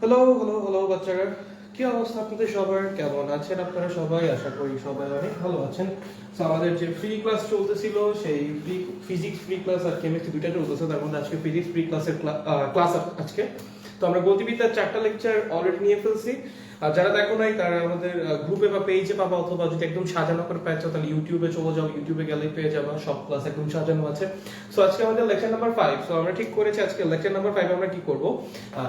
Hello hello hello বাচ্চারা, কি অবস্থা আপনাদের সবার? কেমন আছেন আপনারা সবাই? আশা করি সবাই অনেক ভালো আছেন। তো আমাদের যে ফ্রি ক্লাস চলতেছিল, সেই ফিজিক্স ফ্রি ক্লাস আর কেমিস্ট্রি দুইটা চলতেছে। তার মধ্যে আজকে ফিজিক্স ফ্রি ক্লাসের ক্লাস আজকে। তো আমরা গতিবিদ্যার 4টা লেকচার অলরেডি নিয়ে ফেলছি। আর যারা দেখো নাই তারা আমাদের গ্রুপে বা পেজে পাবা, অথবা যদি একদম সাজানো করে পেয়েছো তাহলে ইউটিউবে চলে যাও, ইউটিউবে গেলে পেয়ে যাবা, সব ক্লাস একদম সাজানো আছে। সো আজকে আমাদের লেকচার নাম্বার 5। সো আমরা ঠিক করেছি আজকে লেকচার নাম্বার 5 আমরা কি করব,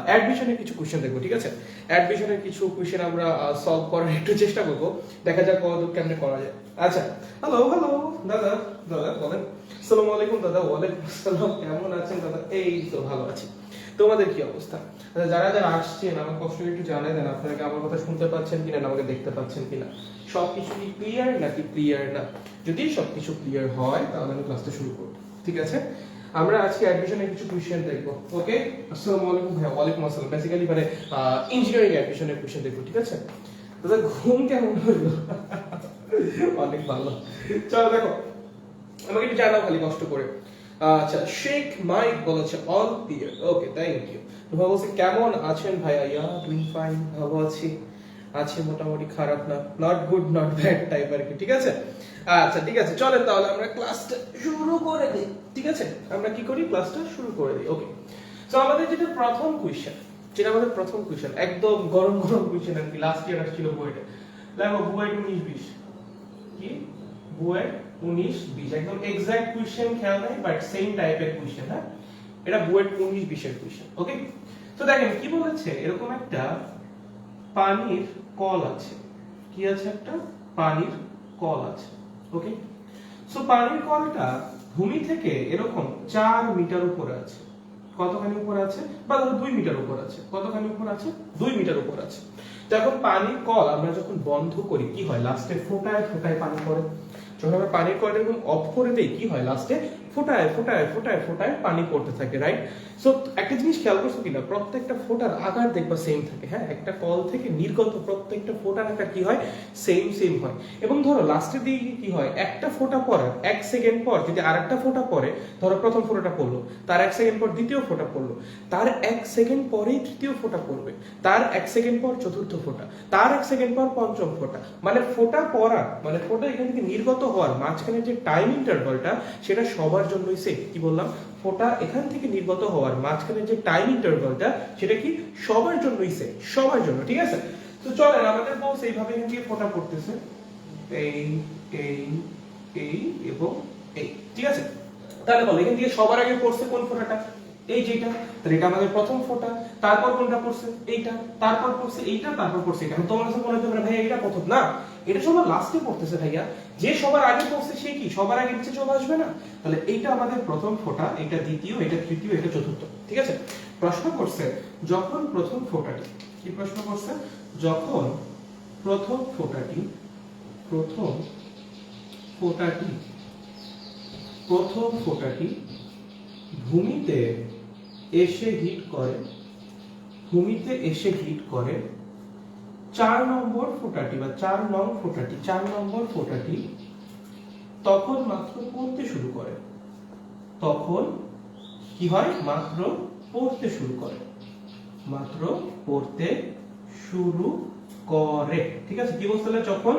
অ্যাডমিশনের কিছু কোশ্চেন দেখবো। ঠিক আছে, অ্যাডমিশনের কিছু কোশ্চেন আমরা সলভ করার একটু চেষ্টা করব, দেখা যাক কতদূর কেমনে করা যায়। আচ্ছা, হ্যালো হ্যালো দাদা, দাদা বলেন। আসসালামু আলাইকুম দাদা। ওয়ালাইকুম আসসালাম। কেমন আছেন দাদা? এই তো ভালো আছি। তোমাদের কি অবস্থা? যারা যারা আসছেন আমার কষ্ট একটু জানাই দেন, আপনারা কি আমার কথা শুনতে পাচ্ছেন কিনা, আমাকে দেখতে পাচ্ছেন কিনা, সবকিছু কি ক্লিয়ার নাকি ক্লিয়ার না? যদি সবকিছু ক্লিয়ার হয় তাহলে আমি ক্লাসটা শুরু করব। ঠিক আছে, আমরা আজকে অ্যাডমিশনের কিছু কোশ্চেন দেখব। ওকে, আসসালামু আলাইকুম ভাইয়া। ওয়ালাইকুম আসসালাম। বেসিক্যালি মানে ইঞ্জিনিয়ারিং অ্যাডমিশনের কোশ্চেন দেখব। ঠিক আছে, দাদা ঘুম কেমন হলো? অনেক ভালো। চলো দেখো, আমাকে একটু জানাও খালি কষ্ট করে। আচ্ছা, শেখ মাইক বলেছে all clear. Okay, thank you. ভাই বলছে কেমন আছেন ভাইয়া? ইয়া ডুইং ফাইন, ভালো আছি। আছে মোটামুটি, খারাপ না, not good not bad type আর কি। ঠিক আছে, আচ্ছা ঠিক আছে, চলেন তাহলে আমরা ক্লাসটা শুরু করে দিই। ঠিক আছে, আমরা কি করি, ক্লাসটা শুরু করে দিই। ওকে, সো আমাদের আমাদের প্রথম কোশ্চেন একদম গরম গরম কোশ্চেন আর কি, লাস্ট ইয়ার আসছিল বুয়েটে। দেখো বুয়েট 19-20 কি, বুয়েট 19-20 একদম এক্সাক্ট কোশ্চেন খেয়াল নাই, বাট সেম টাইপের কোশ্চেন। হ্যাঁ, এটা বুয়েট 19-20 এর কোশ্চেন। ওকে, তো দেখেন কি বলেছে, এরকম একটা পানির কল আছে। কি আছে? একটা পানির কল আছে। ওকে, সো পানির কলটা ভূমি থেকে এরকম 4 মিটার উপরে আছে। কতখানি উপরে আছে? বা ধরো 2 মিটার উপর আছে। কতখানি উপর আছে? 2 মিটার উপর আছে। তো এখন পানির কল আমরা যখন বন্ধ করি কি হয়, লাস্টে ফোঁটায় ফোঁটায় পানি পড়ে। যখন আমরা পানির কলটা এরকম অফ করে দেই কি হয়, লাস্টে ফোঁটায় ফোঁটায় ফোঁটায় ফোঁটায় পানি পড়তে থাকে, রাইট? সো একটা জিনিস খেয়াল করছো কিনা, প্রত্যেকটা ফোঁটার আকার দেখবা সেম থাকে। হ্যাঁ, একটা কল থেকে নির্গত প্রত্যেকটা ফোঁটার আকার কি হয়, সেম হয়। এবং ধরো লাস্টের দিকে কি হয়, একটা ফোঁটা পড়ার 1 সেকেন্ড পর যদি আরেকটা ফোঁটা পড়ে, ধরো প্রথম ফোঁটাটা পড়লো, তার 1 সেকেন্ড পর দ্বিতীয় ফোঁটা পড়লো, তার 1 সেকেন্ড পরেই তৃতীয় ফোঁটা পড়বে, তার 1 সেকেন্ড পর চতুর্থ ফোঁটা, তার 1 সেকেন্ড পর পঞ্চম ফোঁটা। মানে ফোঁটা পড়া মানে ফোঁটা এখান থেকে নির্গত হওয়ার মাঝখানে যে টাইম ইন্টারভালটা, সেটা সবার জন্যই সেম। কি বললাম, ফোঁটা এখান থেকে নির্গত হওয়ার মাঝখানে যে টাইম ইন্টারভালটা, সেটা কি সবার জন্যই সেম, সবার জন্য। ঠিক আছে, তো চলেন আমাদের বস এইভাবে এখান থেকে ফোঁটা পড়তেছে, এই এই এই এবং এই। ঠিক আছে, তাহলে বলো এখান থেকে সবার আগে পড়ছে কোন ফোঁটাটা? এই যেটা, তাহলে এটা আমাদের প্রথম ফোঁটা। তারপর কোনটা পড়ছে? এইটা। তারপর পড়ছে এইটা, তারপর পড়ছে এটা। তোমার কাছে মনে হতে পারে ভাইয়া এটা প্রথম না, এটা সবার লাস্টে পড়তেছে ভাইয়া। যে সবার আগে পড়ছে সে কি সবার আগে নিচে চলে আসবে না? তাহলে এইটা আমাদের প্রথম ফোঁটা, এটা দ্বিতীয়, এটা তৃতীয়, এটা চতুর্থ। ঠিক আছে, প্রশ্ন করছে যখন প্রথম ফোঁটাটি, কি প্রশ্ন করছে, যখন প্রথম ফোঁটাটি প্রথম ফোঁটাটি প্রথম ফোঁটাটি ভূমিতে এসে হিট করে, ভূমিতে এসে হিট করে, 4 নম্বর ফোঁটাটি বা 4 নং ফোঁটাটি 4 নম্বর ফোঁটাটি তখন মাত্র পড়তে শুরু করে। তখন কি হয়, মাত্র পড়তে শুরু করে, মাত্র পড়তে শুরু করে। ঠিক আছে, কি বলতে, যখন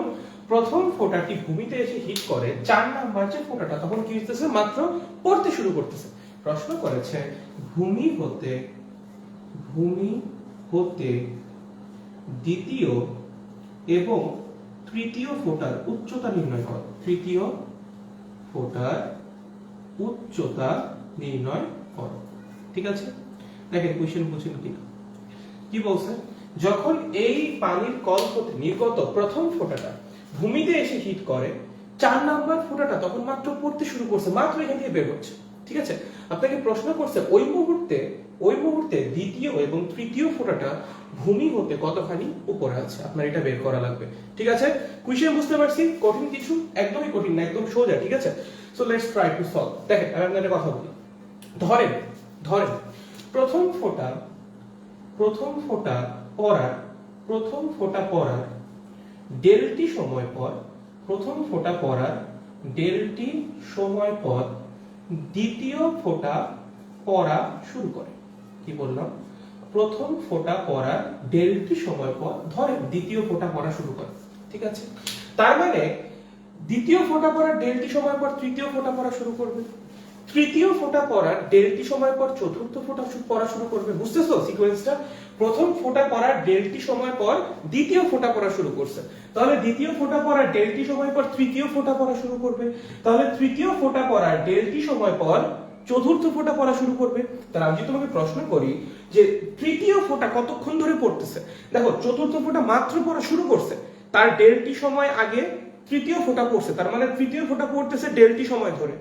প্রথম ফোঁটাটি ভূমিতে এসে হিট করে 4 নাম্বার যে ফোঁটাটা, তখন কি হইতেছে, মাত্র পড়তে শুরু করতেছে। প্রশ্ন করেছে ভূমি হতে দ্বিতীয় এবং তৃতীয় ফোঁটার উচ্চতা নির্ণয় করো। তৃতীয় ফোঁটার উচ্চতা নির্ণয় করো। ঠিক আছে, দেখেন কোশ্চেন বুঝেন কিনা। কি বলছে, যখন এই পানির কল হতে নির্গত প্রথম ফোঁটাটা ভূমিতে এসে হিট করে, 4 নাম্বার ফোঁটাটা তখন মাত্র পড়তে শুরু করছে, মাত্র এখান থেকে বের হচ্ছে। ঠিক আছে, আপনাকে প্রশ্ন করছে ওই মুহূর্তে দ্বিতীয় এবং তৃতীয় ফোঁটাটা ভূমি হতে কতখানি উপরে আছে, আপনার এটা বের করা লাগবে। ঠিক আছে, কোশ্চেন বুঝতে পারছি, কঠিন কিছু একদমই কঠিন না, একদম সোজা। ঠিক আছে, so let's try to solve. দেখেন আমি আপনাদের কথা বলি, ধরেন প্রথম ফোঁটা পড়ার ডেলটি সময় পর, প্রথম ফোঁটা পড়ার ডেলটি সময় পর দ্বিতীয় ফোঁটা পড়া শুরু করে। কি বললাম, প্রথম ফোঁটা পড়ার দেড়টি সময় পর ধরেন দ্বিতীয় ফোঁটা পড়া শুরু করে, ঠিক আছে? তার মানে দ্বিতীয় ফোঁটা পড়ার দেড়টি সময় পর তৃতীয় ফোঁটা পড়া শুরু করবে, তৃতীয় ফোঁটা পড়ার দেড়টি সময় পর চতুর্থ ফোঁটা পড়া শুরু করবে। বুঝতেছো সিকোয়েন্সটা? প্রথম ফোঁটা পড়ার দেড়টি সময় পর দ্বিতীয় ফোঁটা পড়া শুরু করছে, তাহলে দ্বিতীয় ফোঁটা পড়ার দেড়টি সময় পর তৃতীয় ফোঁটা পড়া শুরু করবে, তাহলে তৃতীয় ফোঁটা পড়ার দেড়টি সময় পর চতুর্থ ফোঁটা পড়া শুরু করবে। তাহলে আমি যদি তোমাকে প্রশ্ন করি যে তৃতীয় ফোঁটা কতক্ষণ ধরে পড়তেছে, দেখো চতুর্থ ফোঁটা মাত্র পড়া শুরু করছে, তার দেড়টি সময় আগে তৃতীয় ফোঁটা পড়ছে, তার মানে তৃতীয় ফোঁটা পড়তেছে দেড়টি সময় ধরে,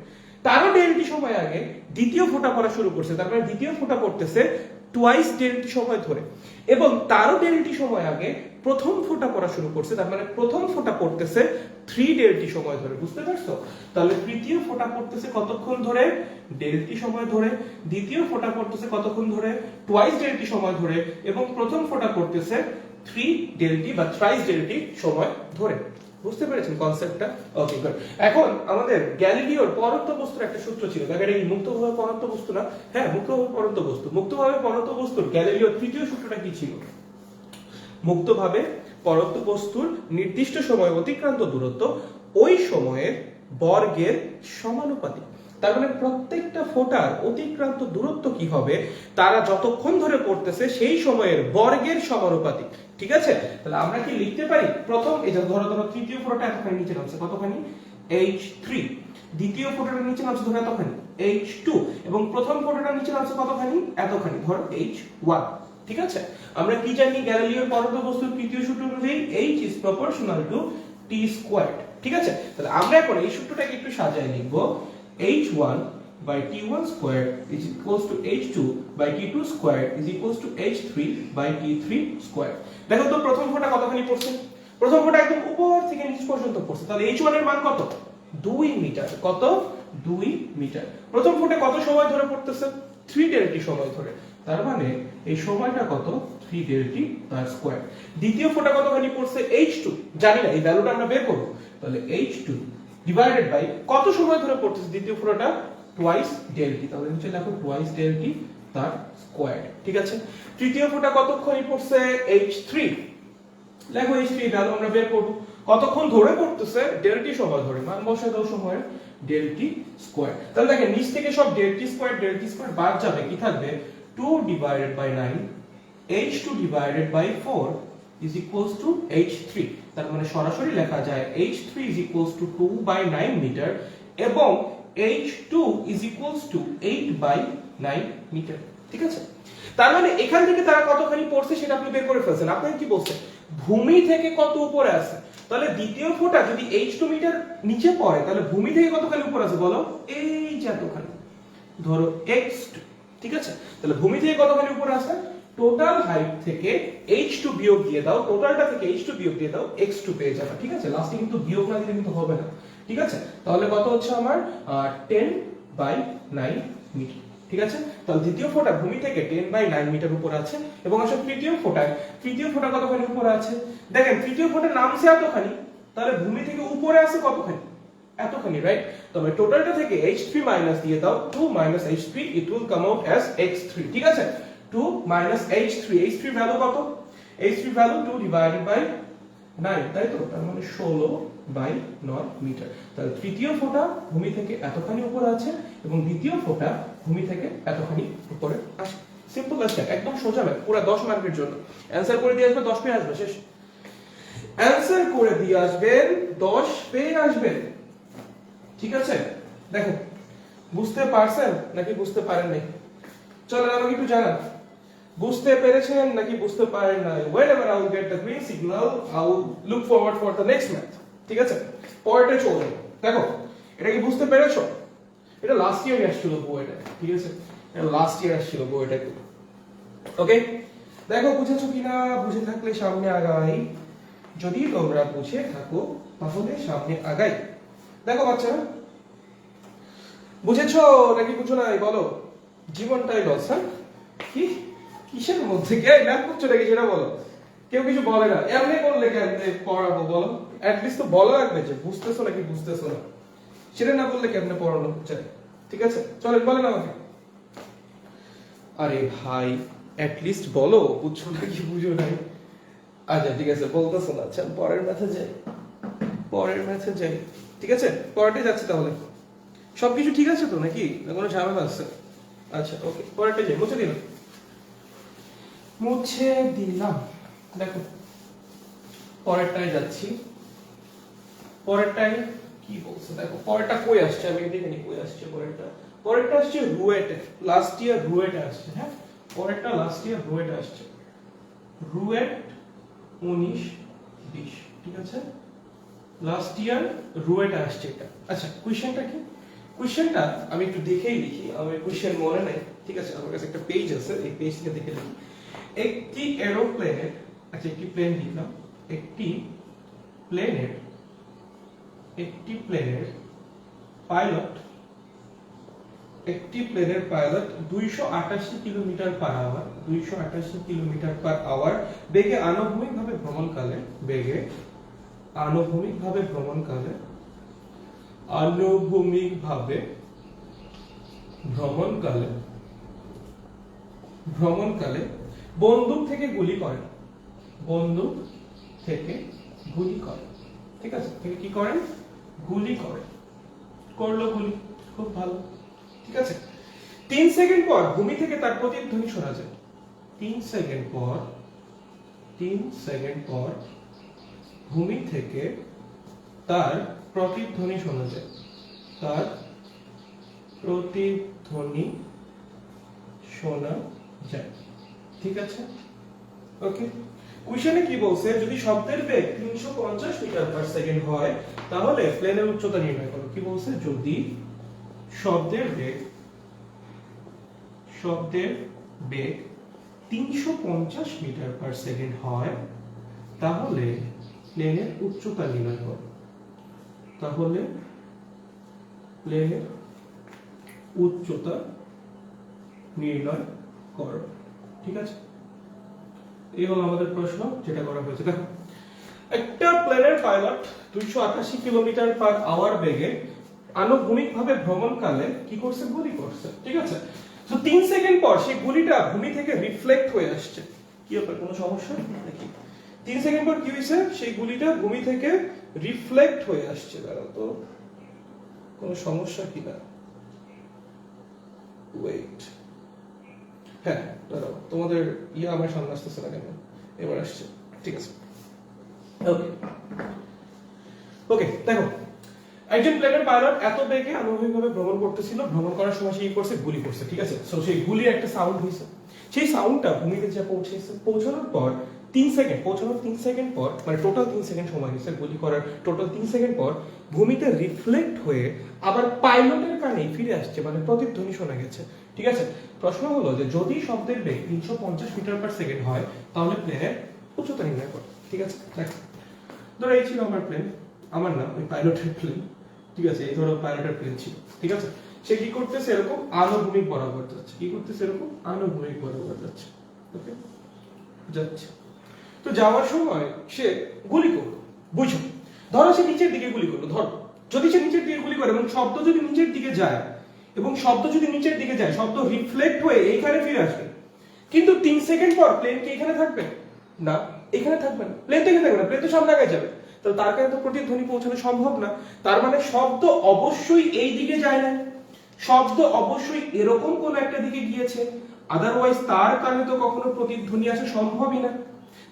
তারও দেড়টি সময় আগে দ্বিতীয় ফোঁটা পড়া শুরু করছে, তার মানে দ্বিতীয় ফোঁটা পড়তেছে টুয়াইস দেড়টি সময় ধরে, এবং তারও দেড়টি সময় আগে প্রথম ফোঁটা পড়া শুরু করছে, তার মানে প্রথম ফোঁটা পড়তেছে 3 দেড়টি সময় ধরে। বুঝতে পারছো? তাহলে তৃতীয় ফোঁটা পড়তেছে কতক্ষণ ধরে? দেড়টি সময় ধরে। দ্বিতীয় ফোঁটা পড়তেছে কতক্ষণ ধরে? টুয়াইস দেড়টি সময় ধরে। এবং প্রথম ফোঁটা পড়তেছে 3 দেড়টি বা থ্রাইস দেড়টি সময় ধরে। বুঝতে পেরেছেন কনসেপ্টটা? Okay good. এখন আমাদের গ্যালিলিওর পরন্ত বস্তুর একটা সূত্র ছিল, দেখেন এই মুক্তভাবে পরন্ত বস্তু না, হ্যাঁ মুক্তভাবে পরন্ত বস্তু, মুক্তভাবে পরন্ত বস্তুর গ্যালিলিওর তৃতীয় সূত্রটা কি ছিল? মুক্তভাবে পরন্ত বস্তুর নির্দিষ্ট সময় অতিক্রান্ত দূরত্ব ওই সময়ের বর্গের সমানুপাতিক। তার মানে প্রত্যেকটা ফোঁটার অতিক্রান্ত দূরত্ব কি হবে, তারা যতক্ষণ ধরে পড়তেছে সেই সময়ের বর্গের সমানুপাতিক। ঠিক আছে? তাহলে আমরা কি লিখতে পারি, প্রথম এই যে ধরো তৃতীয় ফোঁটাটা এতখানি নিচে নামছে, কতখানি? h3, দ্বিতীয় ফোঁটাটা নিচে নামছে ধরো এতখানি, h2, এবং প্রথম ফোঁটাটা নিচে নামছে কতখানি? এতখানি, ধরো h1। ঠিক আছে? আমরা কি জানি গ্যালিলিওর পরন্ত বস্তুর তৃতীয় সূত্র অনুযায়ী h is proportional to t squared। ঠিক আছে? তাহলে আমরা এখন এই সূত্রটাকে একটু সাজিয়ে লিখব, h1 by t1 squared is equals to h2 by t2 squared is equals to h3 by t3 squared। দেখো তো প্রথম ফোঁটা কতখানি পড়ছে? প্রথম ফোঁটা একদম উপর থেকে নিচ পর্যন্ত পড়ছে, তাহলে h1 এর মান কত? 2 মিটার। কত? 2 মিটার। প্রথম ফোঁটা কত সময় ধরে পড়তেছে? 3 দেড়টি সময় ধরে, তার মানে এই সময়টা কত? 3 দেড়টি তার স্কয়ার। দ্বিতীয় ফোঁটা কতখানি পড়ছে? h2, জানি না, এই ভ্যালুটা আমরা বের করব। তাহলে h2 ডিভাইডেড বাই কত সময় ধরে পড়তেছে দ্বিতীয় ফোঁটাটা? টুয়াইস ডেল্টি, তাহলে নিচে লেখো টুয়াইস ডেল্টি তার স্কয়ার। ঠিক আছে? তৃতীয় ফোঁটা কতক্ষণই পড়ছে? h3, লেখো h3 ভ্যালু আমরা বের করব। কতক্ষণ ধরে পড়তেছে? ডেল্টি সময় ধরে, মান বসায় দাও সময়ের ডেল্টি স্কয়ার। তাহলে দেখেন নিচ থেকে সব ডেল্টি স্কয়ার বাদ যাবে, কি থাকবে? 2 divided by 9, h2 divided by 4 is equals to h3। তার মানে সরাসরি লেখা যায় h3 is equals to 2 by 9 metre এবং h2 is equals to 8 by 9 metre. ঠিক আছে? তার মানে এখান থেকে তারা কতখানি পড়ছে সেটা আপনি বের করে ফেলছেন। আপনি কি বলছেন? ভূমি থেকে কত উপরে আছে? তাহলে দ্বিতীয় ফোঁটা যদি h2 মিটার নিচে পড়ে, তাহলে ভূমি থেকে কতখানি উপরে আছে বলো? এই যে এতখানি, ধরো x2। ঠিক আছে? তাহলে ভূমি থেকে কতখানি উপরে আছে? টোটাল হাইট থেকে h2 বিয়োগ দিয়ে দাও, টোটালটা থেকে h2 বিয়োগ দিয়ে দাও, x2 পেয়ে যাবে। ঠিক আছে? লাস্টে কিন্তু বিয়োগ না দিলে কিন্তু হবে না। ঠিক আছে? তাহলে কত হচ্ছে আমার? 10 by 9 মিটার। ঠিক আছে? তাহলে দ্বিতীয় ফোঁটা ভূমি থেকে 10 by 9 মিটার উপরে আছে, এবং আসলে তৃতীয় ফোঁটা কতখানি উপরে আছে? দেখেন তৃতীয় ফোঁটা নামছে এতখানি, তাহলে ভূমি থেকে উপরে আছে কতখানি? এতখানি, রাইট? তবে টোটালটা থেকে h3 মাইনাস দিয়ে দাও, 2 minus h3, it will come out as x3। ঠিক আছে? 2 minus h3 ভ্যালু কত? h3 ভ্যালু 2 divided by 9, তাই তো? তার মানে 16 by 9 মিটার। তাহলে তৃতীয় ফোঁটা ভূমি থেকে এতখানি উপরে আছে এবং দ্বিতীয় ফোঁটা ভূমি থেকে এতখানি উপরে আছে। সিম্পল আছে, একদম সোজা ম্যাথ, পুরো 10 মার্কের জন্য। অ্যানসার করে দিয়ে আসবে, 10 পেয়ে আসবে, শেষ। অ্যানসার করে দিয়ে আসবেন, 10 পেয়ে আসবেন। ঠিক আছে? দেখো বুঝতে পারছেন নাকি বুঝতে পারেন নাই? চলেন আমাকে একটু জানান, বুঝতে পেরেছেন নাকি বুঝতে পারেন নাই? whenever I will get the green signal I will look forward for the next math। ঠিক আছে? পরেরটা চলবে। দেখো এটা কি বুঝতে পেরেছো? এটা লাস্ট ইয়ার আসছিল বইটা। ঠিক আছে? এটা লাস্ট ইয়ার আসছিল বইটা। ওকে, দেখো বুঝেছো কিনা? বুঝে থাকলে সামনে আগাই, যদি তোমরা বুঝে থাকো তাহলে সামনে আগাই। দেখো বাচ্চারা, বুঝেছো নাকি বুঝো নাই বলো? জীবনটাই লস। হ্যাঁ, কি কিসের মধ্যে কে ম্যাথ করছো নাকি সেটা বলো। কেউ কিছু বলে না, এমনি করলে কেমনে পড়াবো বলো? অ্যাট লিস্ট তো বলা লাগবে যে বুঝতেছো নাকি বুঝতেছো না, সেটা না বললে কেমনে পড়ানো যায়? ঠিক আছে, চলেন বলেন আমাকে। আরে ভাই অ্যাটলিস্ট বলো বুঝছো নাকি বুঝো নাই। আচ্ছা ঠিক আছে বলতেছো না, আচ্ছা পরের ম্যাথে যাই, পরের ম্যাথে যাই। ঠিক আছে পরেরটাই যাচ্ছে তাহলে। সবকিছু ঠিক আছে তো নাকি, না কোনো ঝামেলা আছে? আচ্ছা ওকে পরেরটা যাই, মুছে দিলাম, মুছে দিলাম। দেখো পরেরটায় যাচ্ছি, পরেরটায় কি বলছে দেখো, পরেরটা কই আসছে আমি দেখে নি কই আসছে পরেরটা। পরেরটা আসছে রুয়েটে, লাস্ট ইয়ার রুয়েটে আসছে। হ্যাঁ পরেরটা লাস্ট ইয়ার রুয়েটে আসছে, রুয়েট 19-20। ঠিক আছে লাস্ট ইয়ার রুয়েটে আসছে এটা। আচ্ছা কোশ্চেনটা কি, কোশ্চেনটা আমি একটু দেখেই লিখি, আমার কোশ্চেন মনে নাই। ঠিক আছে আমার কাছে একটা পেজ আছে, এই পেজ থেকে দেখে লিখি। একটি এরোপ্লেনের, আচ্ছা একটি প্লেন লিখলাম, একটি প্লেনের, একটি প্লেনের পাইলট, একটি প্লেনের pilot 288 kilometre per hour, 288 kilometre per hour বেগে আনুভূমিকভাবে ভ্রমণকালে, বেগে আনুভূমিকভাবে ভ্রমণকালে, আনুভূমিকভাবে ভ্রমণকালে, ভ্রমণকালে বন্দুক থেকে গুলি করে, বন্দুক থেকে গুলি করে। ঠিক আছে থেকে কি করেন, গুলি করে, করলো গুলি, খুব ভালো। ঠিক আছে 3 সেকেন্ড পর ভূমি থেকে তার প্রতিধ্বনি শোনা যায়, 3 সেকেন্ড পর, 3 সেকেন্ড পর ভূমি থেকে তার প্রতিধ্বনি শোনা যায়, তার প্রতিধ্বনি শোনা যায়। ঠিক আছে ওকে কোশ্চেনে কি বলছে, যদি শব্দের বেগ 350 মিটার পার সেকেন্ড হয় তাহলে প্লেনের উচ্চতা নির্ণয় করো। কি বলছে, যদি শব্দের বেগ, শব্দের বেগ 350 মিটার পার সেকেন্ড হয় তাহলে প্লেনের উচ্চতা নির্ণয় করো, তাহলে প্লেনের উচ্চতা নির্ণয় করো। ঠিক আছে এই হলো আমাদের প্রশ্ন যেটা করা হয়েছে। দেখো একটা প্লেনের পাইলট 288 কিলোমিটার পার আওয়ার বেগে আনুভূমিকভাবে ভ্রমণকালে কি করছে, গুলি করছে। ঠিক আছে তো 3 সেকেন্ড পর সেই গুলিটা ভূমি থেকে রিফ্লেক্ট হয়ে আসছে। কি ব্যাপার কোনো সমস্যা নাকি? 3 সেকেন্ড পর কি হইছে, সেই গুলিটা ভূমি থেকে রিফ্লেক্ট হয়ে আসছে। দাঁড়াও তো কোনো সমস্যা কি না, ওয়েট, হ্যাঁ দাঁড়াও তোমাদের ইয়া আমার সামনে আসতেছে না কেন, এবার আসছে। ঠিক আছে ওকে ওকে দেখো একজন প্লেনের পাইলট এত বেগে আনুভূমিকভাবে ভ্রমণ করতেছিল, ভ্রমণ করার সময় সে কি করছে, গুলি করছে। ঠিক আছে সো সেই গুলির একটা সাউন্ড হইছে, সেই সাউন্ডটা ভূমিতে যা পৌঁছেছে, পৌঁছানোর পর 3 সেকেন্ড, পৌঁছানোর 3 সেকেন্ড পর মানে টোটাল 3 সেকেন্ড সময় হয়েছে গুলি করার, টোটাল 3 সেকেন্ড পর ভূমিতে রিফ্লেক্ট হয়ে আবার পাইলটের কানে ফিরে আসছে, মানে প্রতিধ্বনি শোনা গেছে। ঠিক আছে প্রশ্ন হলো যে যদি শব্দের বেগ 350 মিটার পার সেকেন্ড হয় তাহলে প্লেনের উচ্চতা নির্ণয় করো। ঠিক আছে দেখো ধরো এই ছিল আমার প্লেন, আমার না ওই পাইলটের প্লেন। ঠিক আছে এই ধরো পাইলটের প্লেন ছিল। ঠিক আছে সে কি করতেছে, এরকম আনুভূমিক বরাবর যাচ্ছে, কি করতেছে এরকম আনুভূমিক বরাবর যাচ্ছে। ওকে যাচ্ছে তো যাওয়ার সময় সে গুলি করলো, বুঝো ধরো সে নিচের দিকে গুলি করলো, ধরো যদি সে নিচের দিকে গুলি করে এবং শব্দ যদি নিচের দিকে যায়, এবং শব্দ যদি নিচের দিকে যায় শব্দ রিফ্লেক্ট হয়ে এইখানে ফিরে আসবে, কিন্তু 3 সেকেন্ড পর প্লেন কি এখানে থাকবে না, এখানে থাকবে না, প্লেন তো এখানে থাকবে না, প্লেন তো সামনে আগে যাবে, তো তার কাছে তো প্রতিধ্বনি পৌঁছানো সম্ভব না। তার মানে শব্দ অবশ্যই এই দিকে যায় না, শব্দ অবশ্যই এরকম কোন একটা দিকে গিয়েছে, আদারওয়াইজ তার কানে তো কখনো প্রতিধ্বনি আসা সম্ভবই না।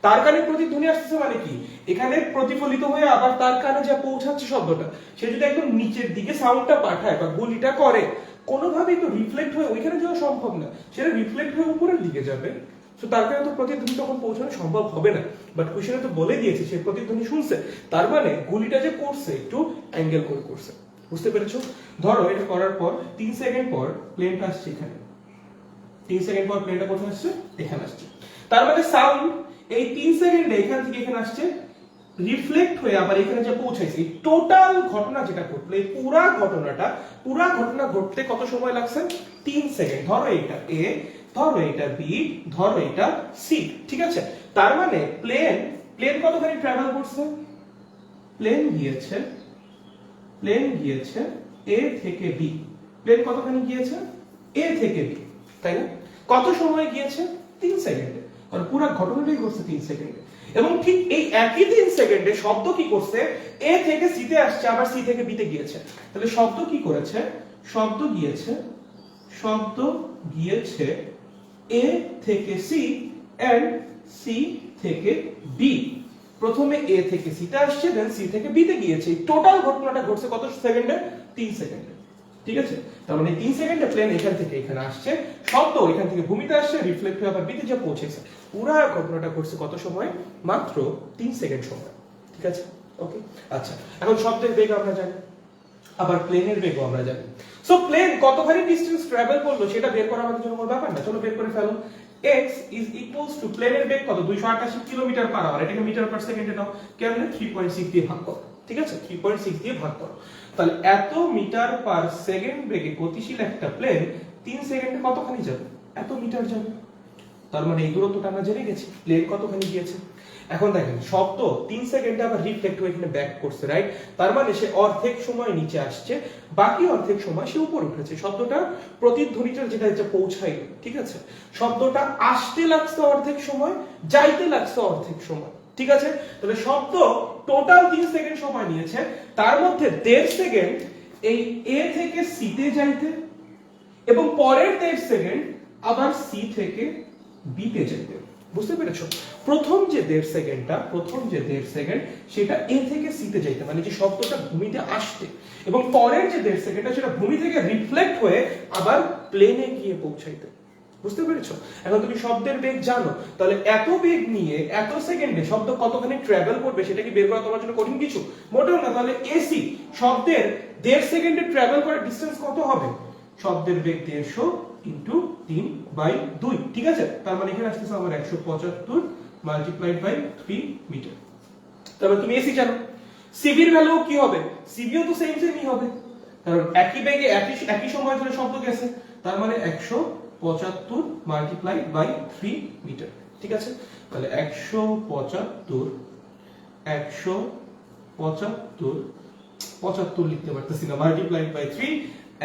তার কানে প্রতিধ্বনি আসছে মানে কি, এখানে প্রতিফলিত হয়ে আবার তার কানে যা পৌঁছাচ্ছে শব্দটা, সে যদি একদম নিচের দিকে সাউন্ডটা পাঠায় বা গুলিটা করে, কোনোভাবেই তো রিফ্লেক্ট হয়ে ওইখানে যাওয়া সম্ভব না, সেটা রিফ্লেক্ট হয়ে উপরের দিকে যাবে। তো তার কারণে তো প্রতিধ্বনি তখন পৌঁছানো সম্ভব হবে না। বাট কোশ্চেনে তো বলে দিয়েছে সে প্রতিধ্বনি শুনছে, তার মানে গুলিটা যে করছে একটু অ্যাঙ্গেল করে করছে। বুঝতে পেরেছো? ধরো এটা করার পর 3 সেকেন্ড পর প্লেনটা আসছে এখানে, 3 সেকেন্ড পর প্লেনটা কোথায় আসছে, এখানে আসছে। তার মানে সাউন্ড এই 3 সেকেন্ডে এখান থেকে এখানে আসছে, রিফ্লেক্ট হয়ে আবার এখানে যে পৌঁছাইছে, এই টোটাল ঘটনা যেটা ঘটলো, এই পুরা ঘটনা ঘটতে কত সময় লাগছে, 3 সেকেন্ড। ধরো এটা এ, ধরো এটা বি, ধরো এটা সি। ঠিক আছে তার মানে প্লেন কতখানি ট্রাভেল করছে, প্লেন গিয়েছে এ থেকে বি, প্লেন কতখানি গিয়েছে, এ থেকে বি, তাই না? কত সময় গিয়েছে? 3 সেকেন্ডে। কারণ পুরো ঘটনাটাই ঘটছে 3 সেকেন্ডে। এবং ঠিক এই একই 3 সেকেন্ডে শব্দ কি করছে? এ থেকে সি তে আসছে, আবার সি থেকে বি তে গিয়েছে। তাহলে শব্দ কি করেছে? শব্দ গিয়েছে এ থেকে সি এন্ড সি থেকে বি। প্রথমে এ থেকে সি তে আসছে, দেন সি থেকে বি তে গিয়েছে। টোটাল ঘটনাটা ঘটছে কত সেকেন্ডে? 3 সেকেন্ডে। ঠিক আছে? তার মানে 3 সেকেন্ডে প্লেন এখান থেকে এখানে আসছে, শব্দ এখান থেকে ভূমিতে আসছে, রিফ্লেক্ট হয়ে আবার বিতে যে পৌঁছেছে। পুরো ঘটনাটা ঘটছে কত সময়? মাত্র 3 সেকেন্ড সময়। ঠিক আছে? ওকে, আচ্ছা এখন শব্দের বেগ আমরা জানি, আবার প্লেনের বেগও আমরা জানি। সো প্লেন কতখানি ডিসটেন্স ট্রাভেল করলো সেটা বের করা আমাদের জন্য কোনো ব্যাপার না। চলো বের করে ফেলো। x is equals to প্লেনের বেগ কত? 288 কিলোমিটার পার আওয়ার। এটাকে মিটার পার সেকেন্ডে নাও। কেমনে? 3.6 দিয়ে ভাগ করো। ঠিক আছে? 3.6 দিয়ে ভাগ করো। তাহলে এত মিটার পার সেকেন্ড বেগে গতিশীল একটা প্লেন 3 সেকেন্ডে কতখানি যাবে? এত মিটার যাবে। তার মানে এই দূরত্বটা আমরা জেনে গেছি, প্লেন কতখানি গিয়েছে। এখন দেখেন শব্দ 3 সেকেন্ডে আবার রিফ্লেক্ট হয়ে এখানে ব্যাক করছে, রাইট? তার মানে সে অর্ধেক সময় নিচে আসছে, বাকি অর্ধেক সময় সে উপরে উঠেছে। শব্দটা প্রতিধ্বনিটা যেটা পৌঁছাইলো, ঠিক আছে? শব্দটা আসতে লাগছে অর্ধেক সময়, যাইতে লাগছে অর্ধেক সময়। ঠিক আছে? তাহলে শব্দ টোটাল 3 সেকেন্ড সময় নিয়েছে, তার মধ্যে 1.5 সেকেন্ড এই এ থেকে সি তে যাইতে, এবং পরের 1.5 সেকেন্ড আবার সি থেকে বি তে যাইতে। বুঝতে পেরেছো? প্রথম যে 1.5 সেকেন্ড সেটা এ থেকে সি তে যাইতে, মানে যে শব্দটা ভূমিতে আসতে, এবং পরের যে 1.5 সেকেন্ডটা সেটা ভূমি থেকে রিফ্লেক্ট হয়ে আবার প্লেনে গিয়ে পৌঁছাইতে। বুঝতে পেরেছো? এখন তুমি শব্দের বেগ জানো, তাহলে এত বেগ নিয়ে এত সেকেন্ডে শব্দ কতখানি ট্রাভেল করবে সেটা কি বের করা তোমার জন্য কঠিন কিছু? মোটেও না। তাহলে এসি শব্দের 1.5 সেকেন্ডে ট্রাভেল করার ডিসটেন্স কত হবে? শব্দের বেগ 150 ইনটু 3/2। ঠিক আছে? তার মানে এখানে আসতেছে আমার 175 মাল্টিপ্লাইড বাই 3 মিটার। তাহলে তুমি এসি জানো, সিভির ভ্যালু কি হবে? সিভিও তো সেমই হবে, কারণ একই বেগে একই সময় ধরে শব্দ গেছে। তার মানে 175 মাল্টিপ্লাইড বাই 3 মিটার। ঠিক আছে? তাহলে 175 লিখতে পারতেছি না, মাল্টিপ্লাইড বাই 3,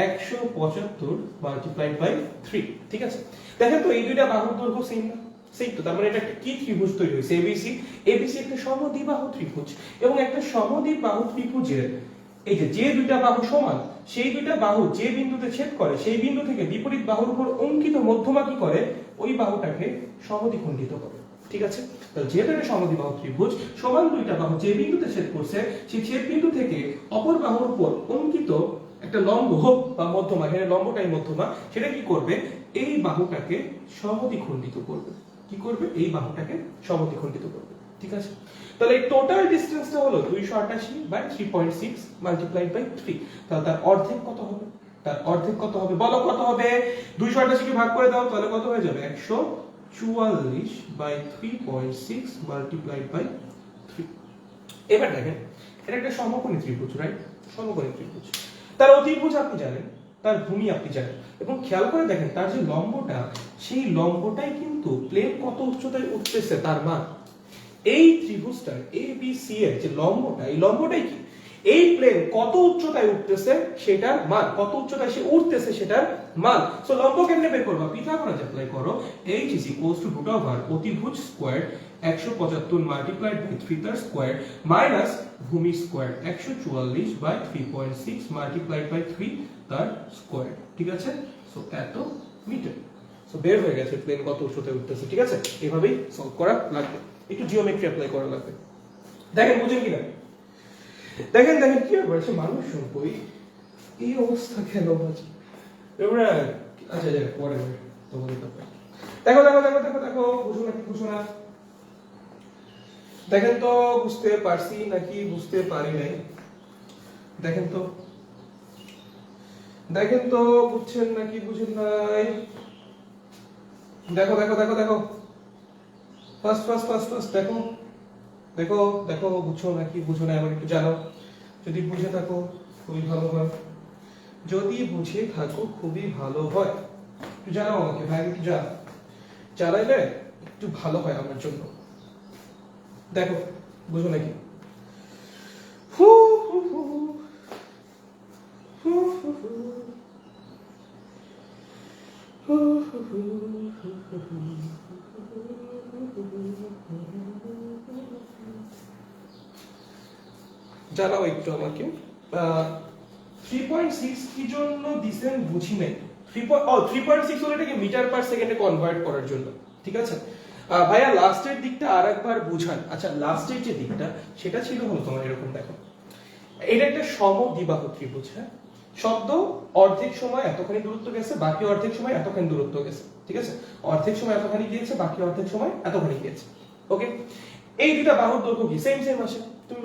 175 মাল্টিপ্লাইড বাই 3। ঠিক আছে? দেখেন তো এই দুইটা বাহুর দৈর্ঘ্য সেম না? সেম তো। তার মানে এটা একটা কি ত্রিভুজ তৈরি হয়েছে? এবিসি। এবিসি একটা সমদ্বিবাহু ত্রিভুজ, এবং একটা সমদ্বিবাহু ত্রিভুজের এই যে দুইটা বাহু সমান, সেই দুইটা বাহু যে বিন্দুতে ছেদ করে সেই বিন্দু থেকে বিপরীত বাহুর উপর অঙ্কিত মধ্যমা কি করে? ওই বাহুটাকে সমদ্বিখণ্ডিত করে। ঠিক আছে? তাহলে যেহেতু এটা সমদ্বিবাহু ত্রিভুজ, সমান দুইটা বাহু যে বিন্দুতে ছেদ করছে সেই ছেদ বিন্দু থেকে অপর বাহুর উপর অঙ্কিত একটা লম্ব হোক বা মধ্যমা, এখানে লম্বটাই মধ্যমা, সেটা কি করবে? এই বাহুটাকে সমদ্বিখণ্ডিত করবে। কি করবে? এই বাহুটাকে সমদ্বিখণ্ডিত করবে। ঠিক আছে? তাহলে এই টোটাল ডিসটেন্সটা হলো 288 বাই 3.6 মাল্টিপ্লাইড বাই 3। তাহলে তার অর্ধেক কত হবে? বলো কত হবে? 288 কে ভাগ করে দাও, তাহলে কত হয়ে যাবে? 144 বাই 3.6 মাল্টিপ্লাইড বাই 3। এবার দেখেন, এটা একটা সমকোণী ত্রিভুজ, রাইট? সমকোণী ত্রিভুজ। তার অতিভুজ আপনি জানেন, তার ভূমি আপনি জানেন, এবং খেয়াল করে দেখেন তার যে লম্বটা, সেই লম্বটাই কিন্তু প্লেন কত উচ্চতায় উঠতেছে তার মান। এই ত্রিভুজটার ABC এর যে লম্বটা, এই লম্বটাই কি এই প্লেন কত উচ্চতায় উঠতেছে সেটার মান, কত উচ্চতায় সে উঠতেছে সেটার মান। সো লম্ব কেমনে বের করবা? পিথাগোরাস অ্যাপ্লাই করো। h is equals to root over অতিভুজ স্কয়ার 175 মাল্টিপ্লাইড বাই 3 তার স্কয়ার মাইনাস ভূমি স্কয়ার 144 বাই 3.6 মাল্টিপ্লাইড বাই 3 তার স্কয়ার। ঠিক আছে? সো এত মিটার। সো বের হয়ে গেছে প্লেন কত উচ্চতায় উঠতেছে। ঠিক আছে? এভাবেই সলভ করা লাগবে, একটু জিওমেট্রি অ্যাপ্লাই করা লাগবে। দেখেন বুঝেন কিনা? দেখেন কি বলছে মানুষ কই এই অবস্থা কেন বাজে? এবারে আচ্ছা যাক পরে তোমাদের তো দেখো বুঝো না। দেখেন তো বুঝতে পারছি নাকি বুঝতে পারি নাই? দেখেন তো বুঝছেন নাকি বুঝেন নাই? দেখো ফার্স্ট দেখো বুঝছো নাকি বুঝো না, এমন একটু জানো। যদি বুঝে থাকো খুবই ভালো হয়, একটু জানাও আমাকে ভাই, একটু জানাইলে একটু ভালো হয় আমার জন্য। দেখো বুঝো নাকি? জানাও একটু আমাকে 3.6 কি জন্য দিছেন বুঝি নাই 3.6 হলো এটাকে মিটার পার সেকেন্ডে কনভার্ট করার জন্য, ঠিক আছে। ভাইয়া লাস্টের দিকটা আরেকবার বুঝান। আচ্ছা লাস্টের যে দিকটা সেটা ছিল হলো তোমার এরকম, দেখো এটা একটা সমদ্বিবাহু ত্রিভুজ, হ্যাঁ, শব্দ অর্ধেক সময় এতখানি দূরত্ব গেছে, বাকি অর্ধেক সময় এতখানি দূরত্ব গেছে, ঠিক আছে, অর্ধেক সময় এতখানি গিয়েছে, বাকি অর্ধেক সময় এতখানি গিয়েছে, ওকে। এই দুইটা বাহুর দৈর্ঘ্য কি সেম সেম আসে, তুমি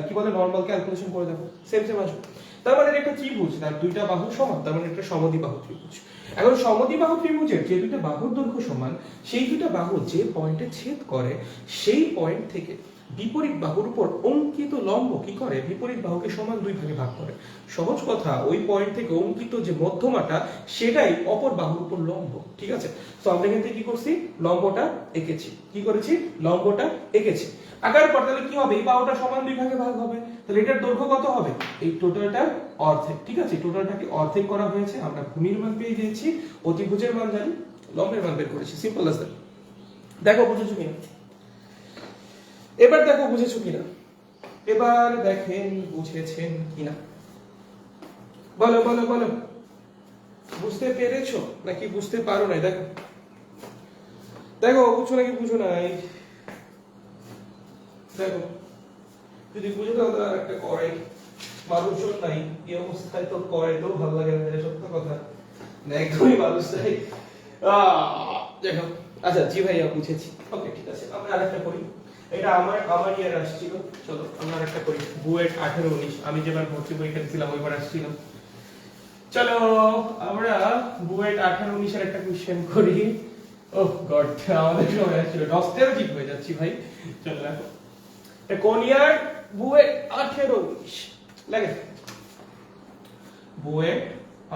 কি বলে নরমাল ক্যালকুলেশন করে দেখো, সেম সেম আসবে। তার মানে এটা একটা ত্রিভুজ, তার দুইটা বাহু সমান, তার মানে এটা সমদ্বিবাহু ত্রিভুজ। এখন সমদ্বিবাহু ত্রিভুজের যে দুইটা বাহুর দৈর্ঘ্য সমান, সেই দুইটা বাহু যে পয়েন্টে ছেদ করে সেই পয়েন্ট থেকে বিপরীত বাহুর উপর অঙ্কিত লম্ব কি করে, বিপরীত বাহুকে সমান দুই ভাগে ভাগ করে। সহজ কথা, ওই পয়েন্ট থেকে অঙ্কিত যে মধ্যমাটা সেটাই অপর বাহুর উপর লম্ব, ঠিক আছে। তো আমরা এখান থেকে কি করছি, লম্বটা এঁকেছি, কি করেছি, লম্বটা এঁকেছি। আঁকার পর তাহলে কি হবে, এই বাহুটা সমান দুই ভাগে ভাগ হবে, তাহলে এটার দৈর্ঘ্য কত হবে, এই টোটালটা অর্ধেক, ঠিক আছে, টোটালটাকে অর্ধেক করা হয়েছে। আমরা ভূমির মান পেয়ে গিয়েছি, অতিভুজের মান জানি, লম্বের মান বের করেছি, সিম্পল অ্যাজ দ্যাট। দেখো বুঝেছো কিনা, এবার দেখো বুঝেছো কিনা, এবার দেখেন বুঝেছেন কিনা, বলো বলো বলো, বুঝতে পেরেছো নাকি বুঝতে পারো নাই, দেখো দেখো বুঝছো নাকি বুঝো নাই, দেখো যদি বুঝে দাও তাহলে একটা করে মানুষজন নাই এই অবস্থায়, তো করে তো ভালো লাগে না, সত্য কথা না, একদমই মানুষ নাই। দেখো আচ্ছা জি ভাইয়া বুঝেছি, ওকে ঠিক আছে, আমরা আরেকটা করি। এটা আমার ইয়ার আসছিল, চলো আমরা আরেকটা করি। বুয়েট 18-19 আমি যেবার ভর্তি পরীক্ষা দিয়েছিলাম ওইবার আসছিল। চলো আমরা বুয়েট 18-19 এর একটা কোশ্চেন করি। ওহ গড, আমাদের সময় আসছিল, নস্টালজিক হয়ে যাচ্ছি ভাই। চলো দেখো এটা কোন ইয়ার, বুয়েট 18-19 লাগে, বুয়েট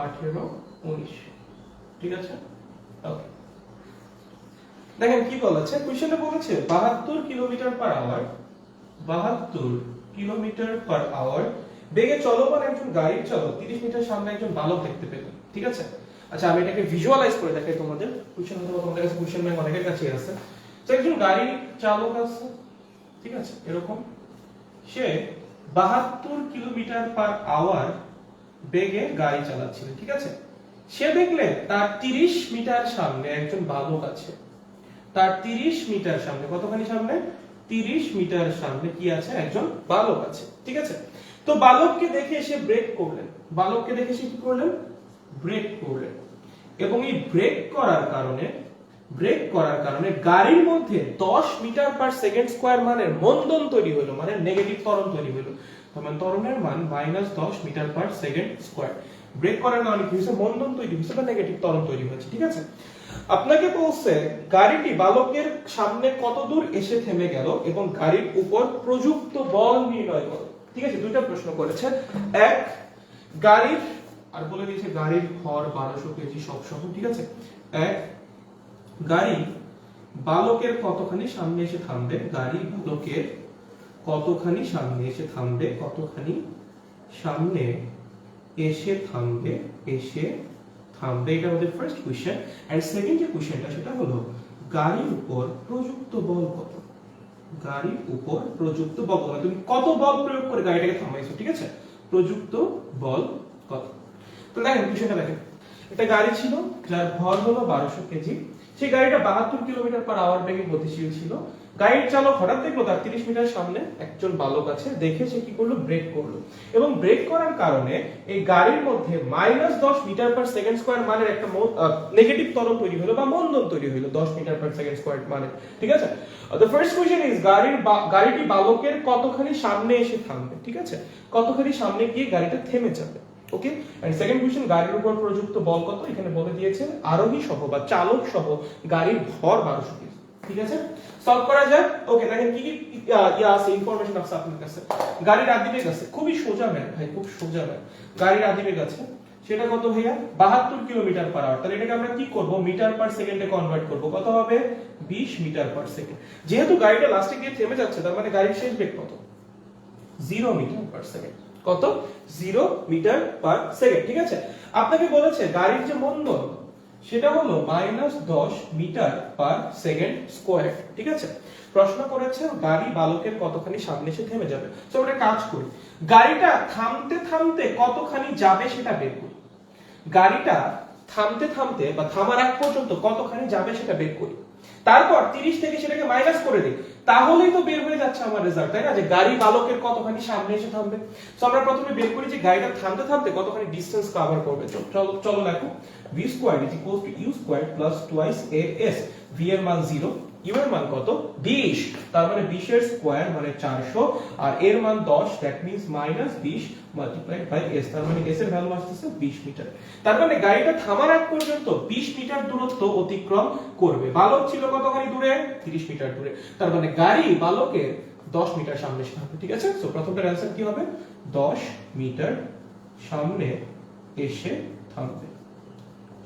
18-19, ঠিক আছে, ওকে। দেখেন কি বলেছে কোশ্চেনে, বলেছে 72 kilometre per hour, 72 kilometre per hour বেগে চলমান একজন গাড়ির চালক 30 মিটার সামনে একজন বালক দেখতে পেলেন, ঠিক আছে। আচ্ছা আমি এটাকে ভিজুয়ালাইজ করে দেখাই তোমাদের, কোশ্চেন হয়তো তোমাদের কাছে কোশ্চেন ব্যাংক অনেকের কাছে আছে। তো একজন গাড়ির চালক আছে, ঠিক আছে, এরকম সে 72 কিলোমিটার পার আওয়ার বেগে গাড়ি চালাচ্ছিল, ঠিক আছে। সে দেখলেন তার 30 মিটার সামনে একজন বালক আছে, তার 30 মিটার সামনে, কতখানি সামনে, 30 মিটার সামনে কি আছে, একজন বালক আছে, ঠিক আছে। তো বালককে দেখে এসে ব্রেক করলেন, বালককে দেখে এসে কি করলেন, ব্রেক করলেন, এবং এই ব্রেক করার কারণে গাড়ির মধ্যে 10 মিটার পার সেকেন্ড স্কয়ার মানের মন্দন তৈরি হলো, মানে নেগেটিভ ত্বরণ তৈরি হলো। মানে ত্বরণের মান -10 metre per second square. Brake করার কারণে কি হয়েছে, মন্দন তৈরি হয়েছে বা নেগেটিভ ত্বরণ তৈরি হয়েছে, ঠিক আছে। আপনাকে বলছে গাড়িটি বালকের সামনে কত দূর এসে থেমে গেল এবং গাড়ির উপর প্রযুক্ত বল নির্ণয় করো, ঠিক আছে। দুইটা প্রশ্ন করেছে, এক গাড়ির, আর বলে দিয়েছে গাড়ির ভর 1200 কেজি সব সহ, ঠিক আছে। এক গাড়ি বালকের কতখানি সামনে এসে থামবে, গাড়ি বালকের কতখানি সামনে এসে থামবে, কতখানি সামনে এসে থামবে, এসে থামবে, এটা আমাদের ফার্স্ট কোশ্চেন। এন্ড সেকেন্ড যে কোশ্চেনটা সেটা হলো গাড়ির উপর প্রযুক্ত বল কত, গাড়ির উপর প্রযুক্ত বল কত, তুমি কত বল প্রয়োগ করে গাড়িটাকে থামাইছো, ঠিক আছে, প্রযুক্ত বল কত। তো দেখেন কোশ্চেনটা দেখেন, একটা গাড়ি ছিল যার ভর হলো 1200 কেজি, সেই গাড়িটা 72 কিলোমিটার পার আওয়ার বেগে গতিশীল ছিল। গাড়ির চালক হঠাৎ দেখলো তার 30 মিটার সামনে একজন বালক আছে, দেখে সে কি করলো, ব্রেক করলো, এবং ব্রেক করার কারণে এই গাড়ির মধ্যে -10 মিটার পার সেকেন্ড স্কয়ার মানের একটা নেগেটিভ ত্বরণ তৈরি হলো বা মন্দন তৈরি হলো 10 মিটার পার সেকেন্ড স্কয়ার মানে, ঠিক আছে। দ্য ফার্স্ট কোশ্চেন ইজ গাড়িটি বালকের কতখানি সামনে এসে থামবে, ঠিক আছে, কতখানি সামনে গিয়ে গাড়িটা থেমে যাবে, ওকে। এন্ড সেকেন্ড কোশ্চেন গাড়ির উপর প্রযুক্ত বল কত, এখানে বলে দিয়েছে আরোহী সহ বা চালক সহ গাড়ির ভর 1200 কেজি, ঠিক আছে। সলভ করা যায়, ওকে। দেখেন কি কি আছে ইনফরমেশন আছে আপনার কাছে। গাড়ির আদিবেগ আছে, খুবই সোজা ম্যান ভাই, খুব সোজা ম্যান। গাড়ির আদিবেগ আছে, সেটা কত ভাইয়া, 72 কিলোমিটার পার আওয়ার। তাহলে এটাকে আমরা কি করব, মিটার পার সেকেন্ডে কনভার্ট করব, কত হবে, 20 মিটার পার সেকেন্ড। যেহেতু গাড়িটা লাস্টে গিয়ে থেমে যাচ্ছে, তার মানে গাড়ির শেষ বেগ কত, 0 মিটার পার সেকেন্ড, কত, 0 মিটার পার সেকেন্ড, ঠিক আছে। আপনাকে বলেছে গাড়ির যে মন্দন সেটা হলো -10 মিটার পার সেকেন্ড স্কয়ার। ঠিক আছে, প্রশ্ন করেছে গাড়ি বালকের কতখানি সামনে এসে থেমে যাবে। তো আমরা কাজ করি, গাড়িটা থামতে থামতে কতখানি যাবে সেটা বের করি। গাড়িটা থামতে থামতে বা থামার আগ পর্যন্ত কতখানি যাবে সেটা বের করি, তারপর 30 থেকে সেটাকে মাইনাস করে দিই, তাহলেই তো বের হয়ে যাচ্ছে আমার রেজাল্ট, তাই না? যে গাড়ি বালকের কতখানি সামনে এসে থামবে। তো আমরা প্রথমে বের করি যে গাড়িটা থামতে থামতে কতখানি ডিসটেন্স কভার করবে। চলো চলো লেখো, v square is equal to u square plus twice as। v এর মান 0, u এর মান কত 20, তার মানে 20 এর স্কয়ার মানে 400, আর এর মান 10, that means -20 multiplied by s, তার মানে s এর ভ্যালু আসছে 20 মিটার। তার মানে গাড়িটা থামার আগ পর্যন্ত 20 মিটার দূরত্ব অতিক্রম করবে। বালক ছিল কতখানি দূরে? 30 মিটার দূরে। তার মানে গাড়ি বালকের 10 মিটার সামনে এসে থামবে। ঠিক আছে, সো প্রথমটার অ্যানসার কি হবে? 10 মিটার সামনে এসে থামবে,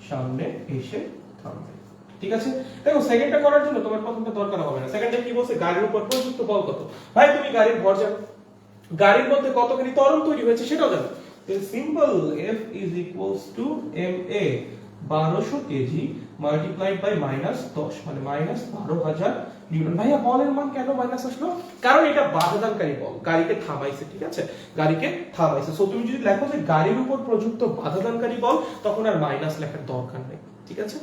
সামনে এসে থামবে। ঠিক আছে, দেখো সেকেন্ডটা করার জন্য তোমার প্রথমটা দরকার হবে না। সেকেন্ডটা কি বলছে? গাড়ির উপর প্রযুক্ত বল কত। ভাই তুমি গাড়ির ভর জানো, গাড়ির মধ্যে কতখানি ত্বরণ তৈরি হয়েছে সেটাও জানো। Simple, F is equals to ma 1200 KG multiplied by -10 মানে -12000 নিউটন। ভাইয়া বলের মান কেন মাইনাস আসলো? কারণ এটা বাধাদানকারী বল, গাড়িকে থামাইছে। ঠিক আছে, গাড়িকে থামাইছে। সো তুমি যদি লেখো যে গাড়ির উপর প্রযুক্ত বাধাদানকারী বল, তখন আর মাইনাস লেখার দরকার নেই। ঠিক আছে,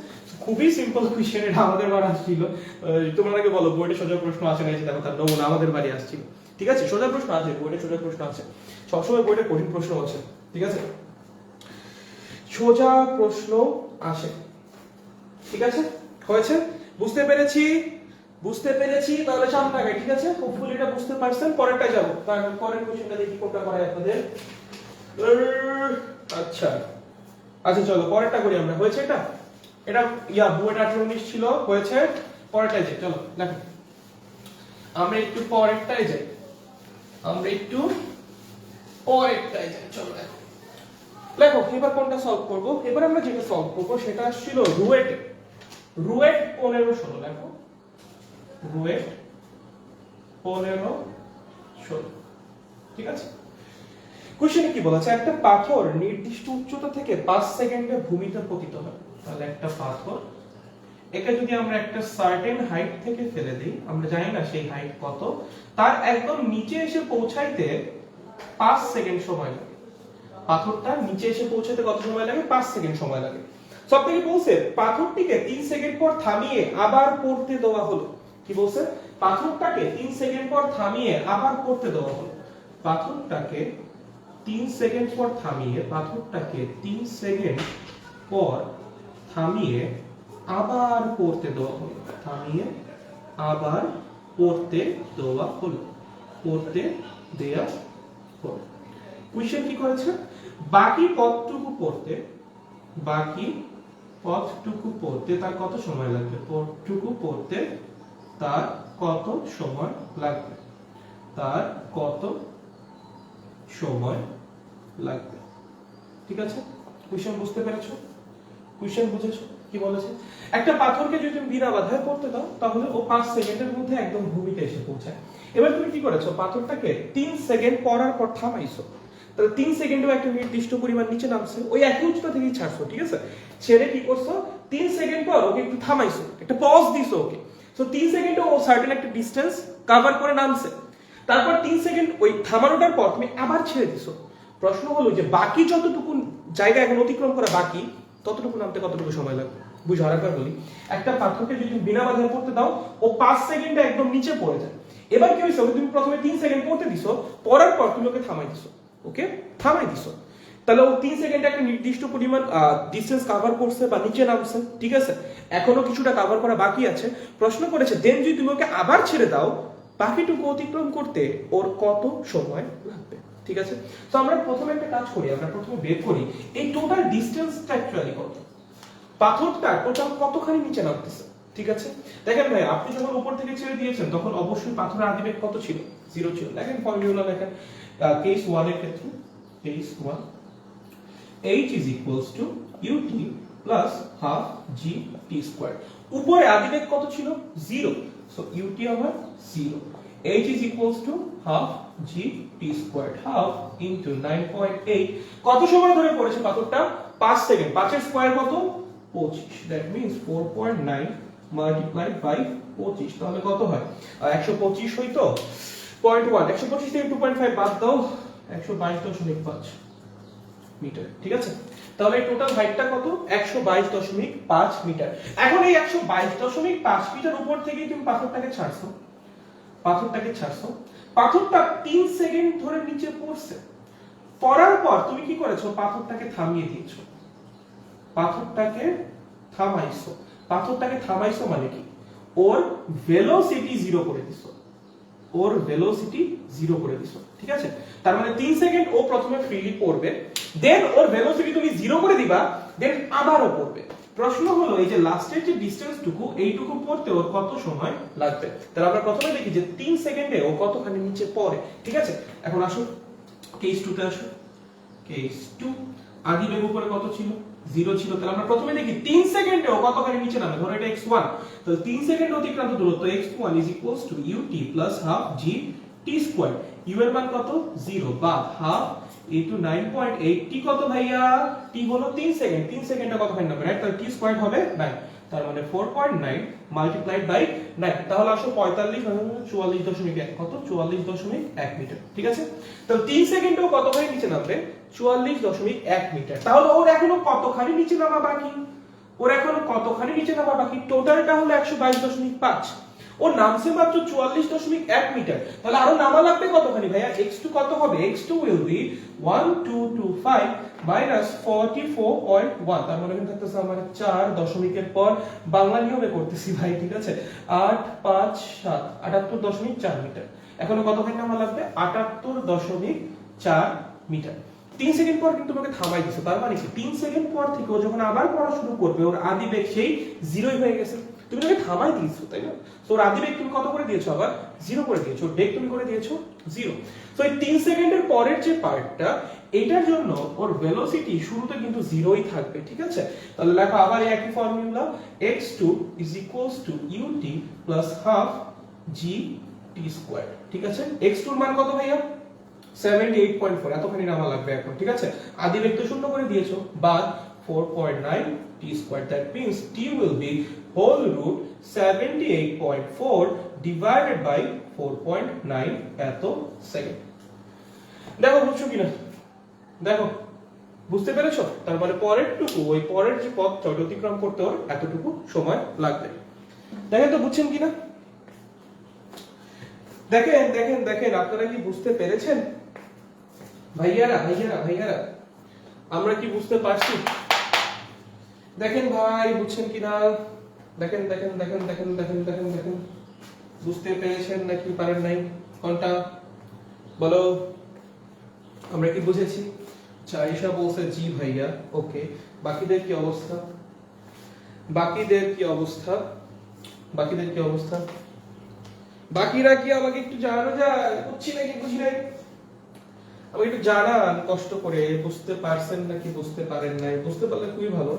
খুবই সিম্পল কোশ্চেন, এটা আমাদের বার আসছিল। তোমরা আগে বলো বোর্ডে সোজা প্রশ্ন আসে না, দেখো তার নমুনা আমাদের বাড়ি আসছিল। ঠিক আছে, সোজা প্রশ্ন আছে বোর্ডে, সোজা প্রশ্ন আছে সবসময়, বোর্ডে কঠিন প্রশ্ন আছে। ঠিক আছে, সোজা প্রশ্ন আসে। ঠিক আছে, হয়েছে? বুঝতে পেরেছি, বুঝতে পেরেছি। তাহলে সামনে আগে। ঠিক আছে, হোপফুলি এটা বুঝতে পারছেন। পরেরটা যাব, পরের কোশ্চেনটা দেখি কোনটা করাই আপনাদের। আচ্ছা আচ্ছা, চলো পরেরটা করি আমরা। হয়েছে এটা? এটা বুয়েট 18-19 ছিল, হয়েছে। পরেরটাই যাই, চলো দেখো, আমরা একটু পরেরটাই যাই, আমরা একটু পরেরটাই যাই। চলো দেখো, দেখো এবার কোনটা সলভ করব। এবার আমরা যেটা সলভ করব সেটা ছিল রুয়েট, রুয়েট 15-16। দেখো রুয়েট 15-16। ঠিক আছে, কোশ্চেনে কি বলেছে? একটা পাথর নির্দিষ্ট উচ্চতা থেকে 5 সেকেন্ডে ভূমিতে পতিত হয়। তাহলে একটা পাথর, এটা যদি আমরা একটা সার্টেন হাইট থেকে ফেলে দিই, আমরা জানি না সেই হাইট কত, তার একদম নিচে এসে পৌঁছাইতে 5 সেকেন্ড সময় লাগে। পাথরটা নিচে এসে পৌঁছাতে কত সময় লাগে? 5 সেকেন্ড সময় লাগে। সবথেকে বলছে পাথরটিকে 3 সেকেন্ড পর থামিয়ে আবার পড়তে দেওয়া হলো। কি বলছে? পাথরটাকে 3 সেকেন্ড পর থামিয়ে আবার পড়তে দেওয়া হলো। পাথরটাকে 3 সেকেন্ড পর থামিয়ে, পাথরটাকে 3 সেকেন্ড পর থামিয়ে আবার পড়তে দেওয়া হলো, থামিয়ে আবার পড়তে দেওয়া হলো, পড়তে দেয়া হলো। কোশ্চেন কি করেছে? বাকি পথটুকু পড়তে, বাকি পথটুকু পড়তে তার কত সময় লাগবে? পথটুকু পড়তে তার কত সময় লাগবে? তার কত সময় লাগবে? ঠিক আছে, কোশ্চেন বুঝতে পেরেছো? কোশ্চেন বুঝেছো কি বলেছে? একটা পাথরকে যদি তুমি বিনা বাধায় পড়তে দাও, তাহলে ও 5 সেকেন্ডের মধ্যে একদম ভূমিতে এসে পৌঁছায়। এবার তুমি কি করেছো? পাথরটাকে 3 সেকেন্ড পড়ার পর থামাইছো, তাহলে 3 সেকেন্ডেও একটা নির্দিষ্ট পরিমাণ নিচে নামছে, ওই একই উচ্চতা থেকেই ছাড়ছো। ঠিক আছে, ছেড়ে কি করছো? 3 সেকেন্ড পর ওকে একটু থামাইছো, একটা পজ দিছো ওকে। সো 3 সেকেন্ডে ও সার্টেন একটা ডিসটেন্স কভার করে নামছে, তারপর 3 সেকেন্ড ওই থামানোটার পর তুমি আবার ছেড়ে দিছো। প্রশ্ন হলো যে বাকি যতটুকু জায়গা এখন অতিক্রম করা বাকি, ততটুকু নামতে কতটুকু সময় লাগবে? বুঝো, আরেকবার বলি, একটা পাথরকে যদি বিনা বাধায় পড়তে দাও, ও 5 সেকেন্ডে একদম নিচে পড়ে যায়। এবার কি হইছে? তুমি প্রথমে 3 সেকেন্ড পড়তে দিছো, পড়ার পর তুমি ওকে থামাই দিছো, ওকে থামাই দিছো, তাহলে ও 3 সেকেন্ডে একটা নির্দিষ্ট পরিমাণ ডিসটেন্স কভার করছে বা নিচে নামছে। ঠিক আছে, এখনো কিছুটা কভার করা বাকি আছে। প্রশ্ন করেছে দেন যদি তুমি ওকে আবার ছেড়ে দাও, বাকিটুকু অতিক্রম করতে ওর কত সময় লাগবে? ঠিক আছে, তো আমরা প্রথমে একটা কাজ করি, আমরা প্রথমে বের করি এই টোটাল ডিসটেন্সটা অ্যাকচুয়ালি কত, পাথরটা টোটাল কতখানি নিচে নামতেছে। ঠিক আছে, দেখেন ভাই, আপনি যখন উপর থেকে ছেড়ে দিয়েছেন তখন অবশ্যই পাথরের আদিবেগ কত ছিল? 0 ছিল। দেখেন ফর্মুলা দেখেন, কেস 1 এর ক্ষেত্রে, case 1 h is equals to ut plus half gt²। উপরে আদিবেগ কত ছিল? 0, so ut over 0, h is equals to half gt², half into 9.8। কত সময় ধরে পড়েছে পাথরটা? 5 সেকেন্ড। 5 এর স্কয়ার কত? 25, দ্যাট মিন্স 4.9 মাল্টিপ্লাইড বাই 25, তাহলে কত হয় 125 হইতো 0.1, 125 থেকে 2.5 বাদ দাও 122.5 মিটার, ঠিক আছে। তাহলে টোটাল হাইটটা কত 122.5 মিটার। এখন এই 122.5 মিটার উপর থেকে তুমি পাথরটাকে ছাড়ছো, পাথরটা 3 সেকেন্ড ধরে নিচে পড়ছে, পড়ার পর তুমি কি করেছো পাথরটাকে থামিয়ে দিয়েছো, পাথরটাকে থামাইছো মানে কি ওর ভেলোসিটি জিরো করে দিছো, ঠিক আছে। তার মানে 3 সেকেন্ড ও প্রথমে ফ্রিলি পড়বে, দেন ওর ভেলোসিটি তুমি জিরো করে দিবা, দেন আবারও পড়বে। প্রশ্ন হলো এই যে লাস্টের যে ডিসটেন্স টুকু এইটুকু পড়তে ওর কত সময় লাগবে। তাহলে আমরা প্রথমে দেখি যে 3 সেকেন্ডে ও কতখানি নিচে পড়ে, ঠিক আছে। এখন আসো কেস 2 তে আসো। কেস 2 আদি বেগ উপরে কত ছিল 0 ছিল, তাহলে আমরা প্রথমে দেখি 3 সেকেন্ডে ও কতখানি নিচে নামে, ধরো এটা x1, তাহলে 3 সেকেন্ড অতিক্রান্ত দূরত্ব x1 ut plus half g t square, u এর মান কত 0 বা half into 9.8, t কত ভাইয়া t হলো 3 সেকেন্ড, 3 সেকেন্ডে কতখানি নামবে রাইট, তাহলে t স্কয়ার হবে 9, তার মানে 4.9 মাল্টিপ্লাইড বাই 9, তাহলে আসো 45 44.1 কত 44.1 মিটার, ঠিক আছে। তাহলে 3 সেকেন্ডেও কতখানি নিচে নামবে 44.1 মিটার। তাহলে ওর এখনো কতখানি নিচে নামা বাকি, টোটালটা হলো 122.5, ও নামছে মাত্র 44.1 মিটার, তাহলে আরো নামা লাগবে কতখানি ভাইয়া, x2 কত হবে, x2 will be 1225 minus 44.1, তার মানে এখানে থাকতেছে আমার 4 দশমিকের পর বাংলা নিয়মে করতেছি ভাই, ঠিক আছে, 8 5 7 78.4 মিটার। এখনো কতখানি নামা লাগবে 78.4 মিটার। 3 সেকেন্ড পর কিন্তু তোমাকে থামাই দিছে, তার মানে কি 3 সেকেন্ড পর থেকে ও যখন আবার পড়া শুরু করবে ওর আদি বেগ সেই 0ই হয়ে গেছে, তুমি তাকে থামাই দিয়েছো, তাই না। সো ওর আদি বেগ তুমি কত করে দিয়েছো, আবার 0 করে দিয়েছো, বেগ তুমি করে দিয়েছো 0। সো এই 3 সেকেন্ডের পরের যে পার্টটা এটার জন্য ওর ভেলোসিটি শুরুতে কিন্তু 0ই থাকবে, ঠিক আছে। তাহলে লেখো আবার এই একই formula, x2 ut plus half g t square, ঠিক আছে। x2 এর মান কত ভাইয়া 78.4, এতখানি নামা লাগবে এখন, ঠিক আছে। আদি বেগ তো শূন্য করে দিয়েছো, বাদ 4.9 t square, that means t will be whole root 78.4 divided by 4.9 এত সেকেন্ড। দেখো বুঝছো কিনা, দেখো বুঝতে পেরেছো, তার মানে পরের যে পথটা অতিক্রম করতে ওর এতটুকু সময় লাগবে। দেখেন তো বুঝছেন কিনা, দেখেন আপনারা কি বুঝতে পেরেছেন ভাইয়ারা, আমরা কি বুঝতে পারছি, দেখেন ভাই বুঝছেন কিনা, দেখেন বুঝতে পেরেছেন নাকি পারেন নাই, কোনটা বলো, আমরা কি বুঝেছি। চাইশা বলছে জি ভাইয়া, ওকে। বাকিদের কি অবস্থা, বাকিরা কি আমাকে একটু জানানো যায়, বুঝছি নাকি বুঝি নাই, আমাকে একটু জানান কষ্ট করে, বুঝতে পারছেন নাকি বুঝতে পারেন নাই। বুঝতে পারলে খুবই ভালো,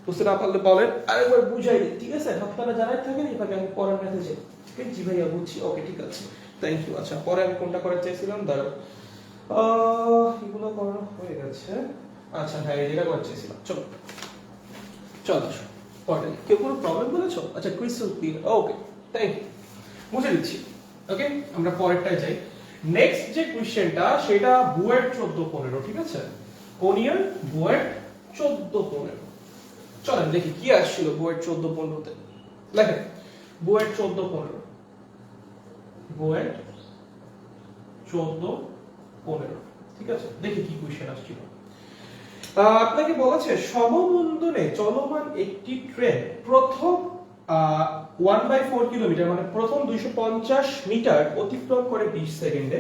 বুঝতে না পারলে বলেন আরেকবার বুঝাই দিই, ঠিক আছে। আপনারা জানাই থাকেন এভাবে আমি পরের মেসেজে, জি ভাইয়া বুঝছি, ওকে ঠিক আছে, থ্যাংক ইউ। আচ্ছা পরে আমি কোনটা করতে চাইছিলাম, দাঁড়াও এগুলো করানো হয়ে গেছে, আচ্ছা হ্যাঁ যেটা করতে চাইছিলাম, চলো আসো পরে। কেউ কোনো প্রবলেম বলেছো, আচ্ছা crystal clear, okay thank you, বুঝে দিচ্ছি। ওকে আমরা পরেরটায় যাই। নেক্সট যে কোশ্চেনটা সেটা বুয়েট 14-15, ঠিক আছে, কোন ইয়ার বুয়েট 14-15। চলেন দেখি কি আসছিল বুয়েট 14-15 তে। লেখেন বুয়েট 14-15, বুয়েট 14-15, ঠিক আছে। দেখি কি কোশ্চেন আসছিল। আপনাকে বলেছে সমমন্দনে চলমান একটি ট্রেন প্রথম 1/4 কিলোমিটার মানে প্রথম 250 মিটার অতিক্রম করে 20 সেকেন্ডে,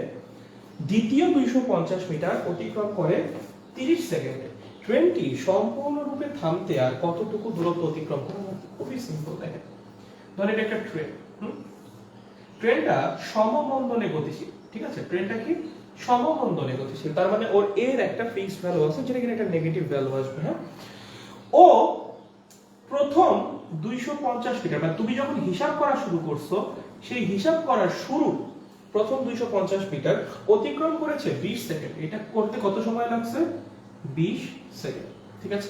দ্বিতীয় 250 মিটার অতিক্রম করে 30 সেকেন্ডে। ট্রেনটি সম্পূর্ণরূপে থামতে আর কতটুকু দূরত্ব অতিক্রম করে? খুবই সিম্পল, দেখেন ধরেন এটা একটা ট্রেন, ট্রেনটা সমমন্দনে গতিশীল, ঠিক আছে। ট্রেনটা কি সমমন্দনে গতিশীল, তার মানে ওর এর একটা ফিক্সড ভ্যালু আছে যেটা কিনা একটা নেগেটিভ ভ্যালু আসবে, হ্যাঁ। ও প্রথম 250 মিটার মানে তুমি যখন হিসাব করা শুরু করছো সেই হিসাব করার শুরু প্রথম 250 মিটার অতিক্রম করেছে 20 সেকেন্ড। এটা করতে কত সময় লাগছে? 20 সেকেন্ড, ঠিক আছে।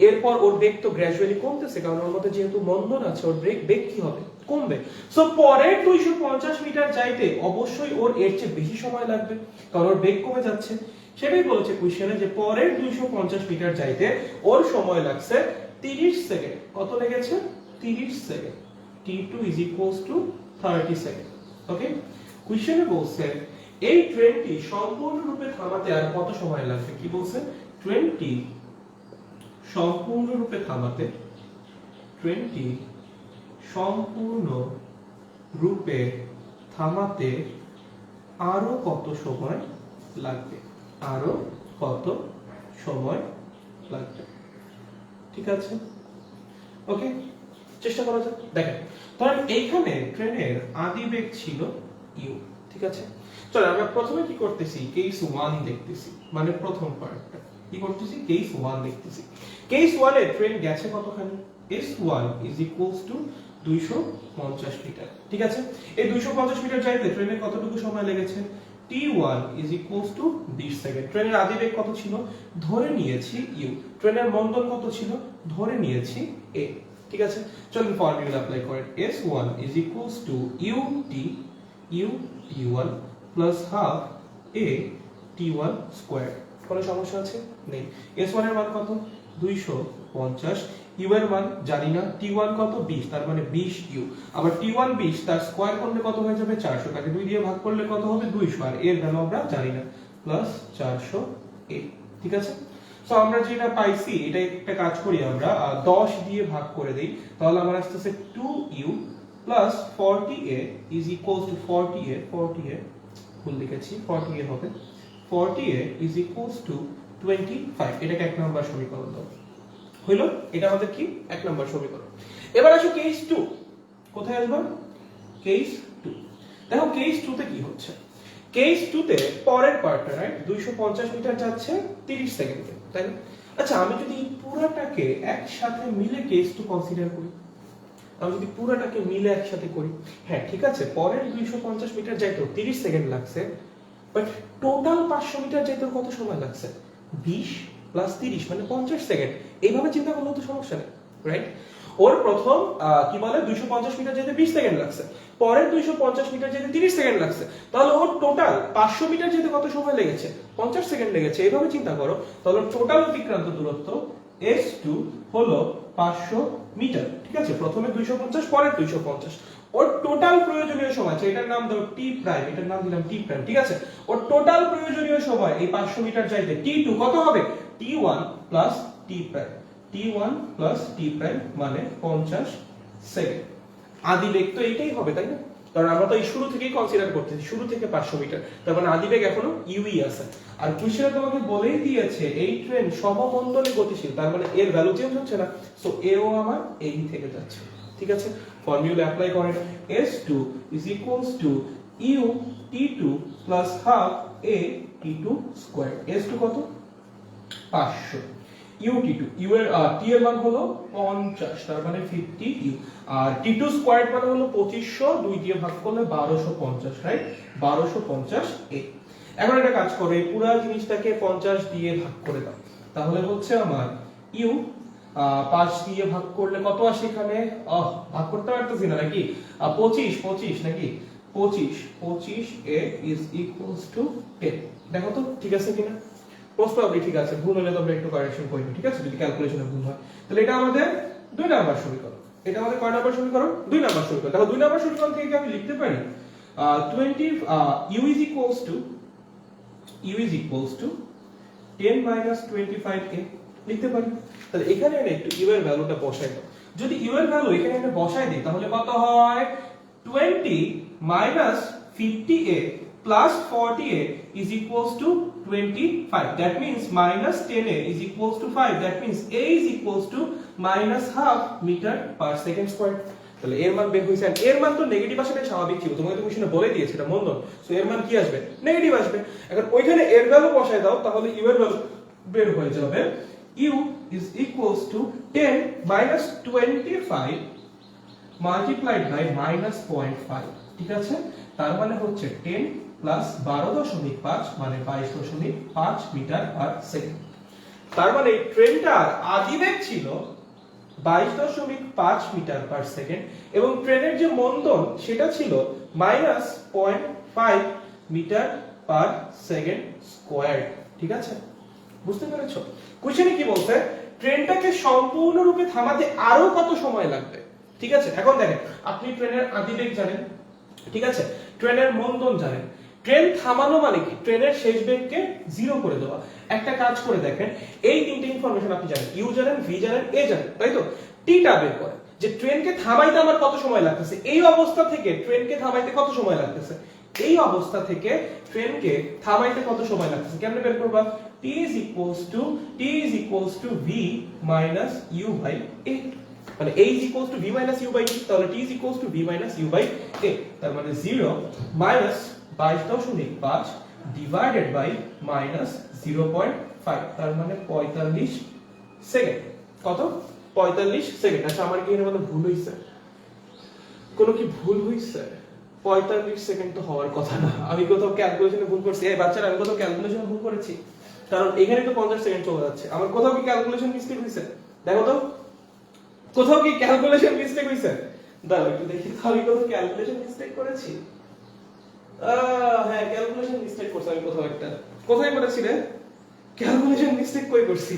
এরপর ওর বেগ তো গ্র্যাজুয়ালি কমতেছে, কারণ ওর মধ্যে যেহেতু মন্দন আছে, ওর বেগ কি হবে, কমবে। সো পরের 250 মিটার যাইতে অবশ্যই ওর এর চেয়ে বেশি সময় লাগবে, কারণ ওর বেগ কমে যাচ্ছে। সেটাই বলেছে কোশ্চেনে যে পরের 250 মিটার যাইতে ওর সময় লাগছে 30 সেকেন্ড। কত লেগেছে? 30 সেকেন্ড। t2 30 second. ওকে, কোশ্চেনে বলছে এই ট্রেনটি সম্পূর্ণরূপে থামাতে আর কত সময় লাগবে। কি বলছে? ট্রেনটি সম্পূর্ণরূপে থামাতে, ট্রেনটি সম্পূর্ণরূপে থামাতে আরো কত সময় লাগবে, আরো কত সময় লাগবে। ঠিক আছে, ওকে, চেষ্টা করা যাক। দেখেন, ধরেন এইখানে ট্রেনের আদি বেগ ছিল u, ঠিক আছে। চলো আমরা প্রথমে কি করতেছি, কেস 1 দেখতেছি, মানে প্রথম পার্টটা কি করতেছি, কেস 1 দেখতেছি। কেস 1 এ ট্রেন গেছে কতখানি, s1 250 মিটার, ঠিক আছে। এই 250 মিটার যাইতে ট্রেনের কতটুকু সময় লেগেছে, t1 20 সেকেন্ড। ট্রেনের আদি বেগ কত ছিল, ধরে নিয়েছি u। ট্রেনের মন্দন কত ছিল, ধরে নিয়েছি a, ঠিক আছে। চলুন ফর্মুলা অ্যাপ্লাই করেন। s1 ut1 plus half a t1 square. কোনো সমস্যা আছে? নেই। s1 এর মান কত, 250, u এর মান জানি না, t1 কত, 20, তার মানে 20 u। আবার t1 20, তার স্কয়ার করলে কত হয়ে যাবে, 400, তাকে 2 দিয়ে ভাগ করলে কত হবে, 200, আর এর ভ্যালু আমরা জানি না, প্লাস 400 a, ঠিক আছে। সো আমরা যেটা পাইছি, এটা একটা কাজ করি, আমরা 10 দিয়ে ভাগ করে দেই, তাহলে আমার আসতেছে 2u plus 40a is equals to 40a ভুল লিখেছি, 40a হবে, 40a is equals to 25। এটাকে এক নাম্বার সমীকরণ দাও, হইলো? এটা আমাদের কি, এক নাম্বার সমীকরণ। এবার আসো কেস 2, কোথায় আসবা, কেস 2। দেখো কেস 2 তে কি হচ্ছে, কেস 2 তে পরের পার্টটা, রাইট, 250 মিটার যাচ্ছে 30 সেকেন্ডে, তাই না? আচ্ছা, আমি যদি এই পুরোটাকে একসাথে মিলে কেস 2 কনসিডার করি, আমি যদি পুরোটাকে মিলে একসাথে করি, হ্যাঁ ঠিক আছে, পরের 250 মিটার যাইতে 30 সেকেন্ড লাগছে, বাট টোটাল 500 মিটার যাইতে কত সময় লাগছে, 20 প্লাস 30 মানে 50 সেকেন্ড। এইভাবে চিন্তা করলে তো সমস্যা নেই, রাইট। ওর প্রথম কি বলে 250 মিটার যেতে 20 সেকেন্ড লাগছে, পরের 250 মিটার যেতে 30 সেকেন্ড লাগছে, তাহলে ওর টোটাল 500 মিটার যেতে কত সময় লেগেছে, 50 সেকেন্ড লেগেছে। এইভাবে চিন্তা করো, তাহলে টোটাল অতিক্রান্ত দূরত্ব s2 হলো 500 মিটার, ঠিক আছে। প্রথমে 250, পরের 250, ওর টোটাল প্রয়োজনীয় সময়, এটার নাম দাও t প্রাইম, এটার নাম দিলাম t প্রাইম, ঠিক আছে। ওর টোটাল প্রয়োজনীয় সময় এই 500 মিটার যাইতে t2 কত হবে, t1 plus t prime, t1 plus t prime মানে 50 সেকেন্ড। আদি বেগ তো এইটাই হবে, তাই না? কারণ আমরা তো এই শুরু থেকেই কনসিডার করতেছি, শুরু থেকে 500 মিটার, তার মানে আদি বেগ এখনো ইউই আছে। আর কোশ্চেনে তোমাকে বলেই দিয়েছে এই ট্রেন সমমন্দলে গতিশীল, তার মানে এর ভ্যালু চেঞ্জ হচ্ছে না, সো এও আমার এই থেকে যাচ্ছে, ঠিক আছে। ফর্মুলা অ্যাপ্লাই করেন, s2 u t2 plus half a t2 square. s2 কত, 500, u u এর t এর মান হলো 50, তার মানে 50 u, আর t2 স্কয়ার মানে হলো 2500, 2 দিয়ে ভাগ করলে 1250, রাইট, 1250 a। এখন একটা কাজ করো, এই পুরো জিনিসটাকে 50 দিয়ে ভাগ করে দাও, তাহলে হচ্ছে আমার u 5 দিয়ে ভাগ করলে কত আসে এখানে, ভাগ করতে পারতেছি না নাকি, 25 নাকি, 25 a is equals to 10। দেখো তো ঠিক আছে কিনা, মোস্ট প্রবাবলি ঠিক আছে, ভুল হলে তোমরা একটু কারেকশন করে নিও, ঠিক আছে, যদি ক্যালকুলেশনে ভুল হয়। তাহলে এটা আমাদের 2 নাম্বার সমীকরণ, এটা আমাদের কয় নাম্বার সমীকরণ, 2 নাম্বার সমীকরণ। তাহলে 2 নাম্বার সমীকরণ থেকে আমি লিখতে পারি 20 u is equals to 10 minus 25a লিখতে পারি। তাহলে এখানে আমি একটু u এর ভ্যালুটা বসাই দাও, যদি u এর ভ্যালু এখানে আমি বসাই দিই তাহলে কত হয়, 20 minus 50a plus 40a is equals to 25, that means minus 10a is equals to 5, that means a is equals to minus half meter per second square। তাহলে এর মান বের হইছে, এর মান তো নেগেটিভ আসাটাই স্বাভাবিক ছিল, তোমাকে তো কোশ্চেনে বলে দিয়েছে এটা মন্দন, সো এর মান কি আসবে, নেগেটিভ আসবে। এখন ওইখানে এর ভ্যালু বসাই দাও, তাহলে u এর ভ্যালু বের হয়ে যাবে, u is equals to 10 minus 25 multiplied by minus 0.5, ঠিক আছে। তার মানে হচ্ছে 10 প্লাস 12.5 মানে 22.5 মিটার পার সেকেন্ড। তার মানে ট্রেনটার আদিবেগ ছিল 22.5 মিটার পার সেকেন্ড এবং ট্রেনের যে মন্দন সেটা ছিল -0.5 মিটার পার সেকেন্ড স্কয়ার। ঠিক আছে, বুঝতে পেরেছো? কোশ্চেনে কি বলছে, ট্রেনটাকে সম্পূর্ণরূপে থামাতে আরো কত সময় লাগবে। ঠিক আছে, এখন দেখেন, আপনি ট্রেনের আদিবেগ জানেন, ঠিক আছে, ট্রেনের মন্দন জানেন, ট্রেন থামানো মানে কি, ট্রেনের শেষ বেগকে জিরো করে দেওয়া। একটা কাজ করে দেখেন, এই তিনটে ইনফরমেশন আপনি জানেন, ইউ জানেন, ভি জানেন, এ জানেন, তাই তো? টিটা বের করে যে ট্রেনকে থামাইতে আমার কত সময় লাগতেছে, এই অবস্থা থেকে ট্রেনকে থামাইতে কত সময় লাগতেছে, এই অবস্থা থেকে ট্রেনকে থামাইতে কত সময় লাগতেছে, কেমনে বের করবা? t is equals to v minus u by a, মানে a is equals to v minus u by a, তাহলে t is equals to v minus u by a, তার মানে 0 minus 22.5 divided by minus 0.5, তার মানে 45 second. কত? 45 second. আচ্ছা, আমার কি এর মধ্যে ভুল হইছে? কোনো কি ভুল হইছে? 45 সেকেন্ড তো হওয়ার কথা না, আমি কোথাও ক্যালকুলেশনে ভুল করছি? এই বাচ্চারা, আমি কোথাও ক্যালকুলেশনে ভুল করেছি? কারণ এখানে তো 50 সেকেন্ড চলে যাচ্ছে, আমার কোথাও কি ক্যালকুলেশন মিস্টেক হইছে? দেখো তো, কোথাও কি ক্যালকুলেশন মিস্টেক হইছে? দাঁড়াও একটু দেখি, আমি কোথাও ক্যালকুলেশন মিস্টেক করেছি? হ্যাঁ, ক্যালকুলেশন মিস্টেক করছি আমি কোথাও একটা। কোথায় করেছি রে ক্যালকুলেশন মিস্টেক? কই করছি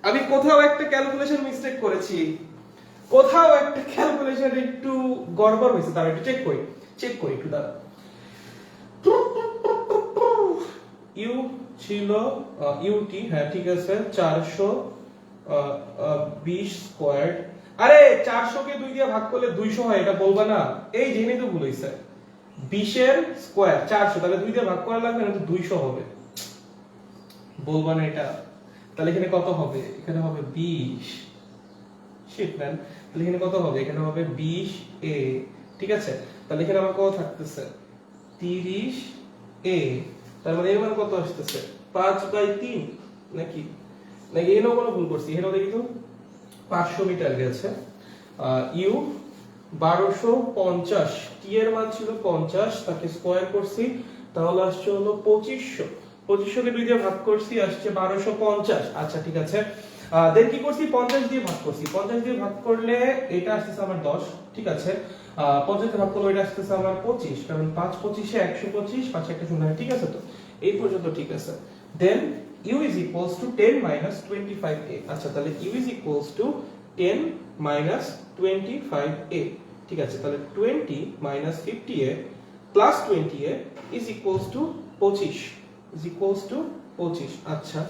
আমি? কোথাও একটা ক্যালকুলেশন মিস্টেক করেছি, কোথাও একটা ক্যালকুলেশন একটু গড়বড় হয়েছে। তার একটু চেক করি একটু, দাঁড়া। ইউ ছিল ইউটি, হ্যাঁ ঠিক আছে, 420 স্কয়ার। আরে 400 কে 2 দিয়ে ভাগ করলে 200 হয়, এটা বলবা না? এই জেনেই তো ভুল হইছে, 20 এর স্কয়ার 400, তাহলে 2 দিয়ে ভাগ করা লাগবে না, তো 200 হবে, বলবা না এটা? তাহলে এখানে কত হবে? এখানে হবে 20। শিট ম্যান, তাহলে এখানে কত হবে? এখানে হবে 20 এ। ঠিক আছে, তাহলে এখানে আমার কত থাকতেছে? 30 এ। তার মানে এর মান কত আসতেছে? 5/3 নাকি? নাকি এখানেও কোনো ভুল করছি? এখানেও দেখি তো 500 মিটার গেছে। ইউ 1250, টি এর মান ছিল 50, তাকে স্কয়ার করছি, তাহলে আসছে হলো 2500। 2500 কে 2 দিয়ে ভাগ করছি, আসছে 1250। আচ্ছা ঠিক আছে, দেন কি করছি? 50 দিয়ে ভাগ করছি, 50 দিয়ে ভাগ করলে এটা আসতেছে আমার 10। ঠিক আছে, 50 দিয়ে ভাগ করলে এটা আসতেছে আমার 25, কারণ 5 25 এ 125, 5 একটা শূন্য। ঠিক আছে, তো এই পর্যন্ত ঠিক আছে। দেন u is equals to 10 minus 25a। আচ্ছা, তাহলে u is equals to 10 minus 25a। ঠিক আছে, তাহলে 20 minus 50a plus 20a is equals to 25, is equals to 25। আচ্ছা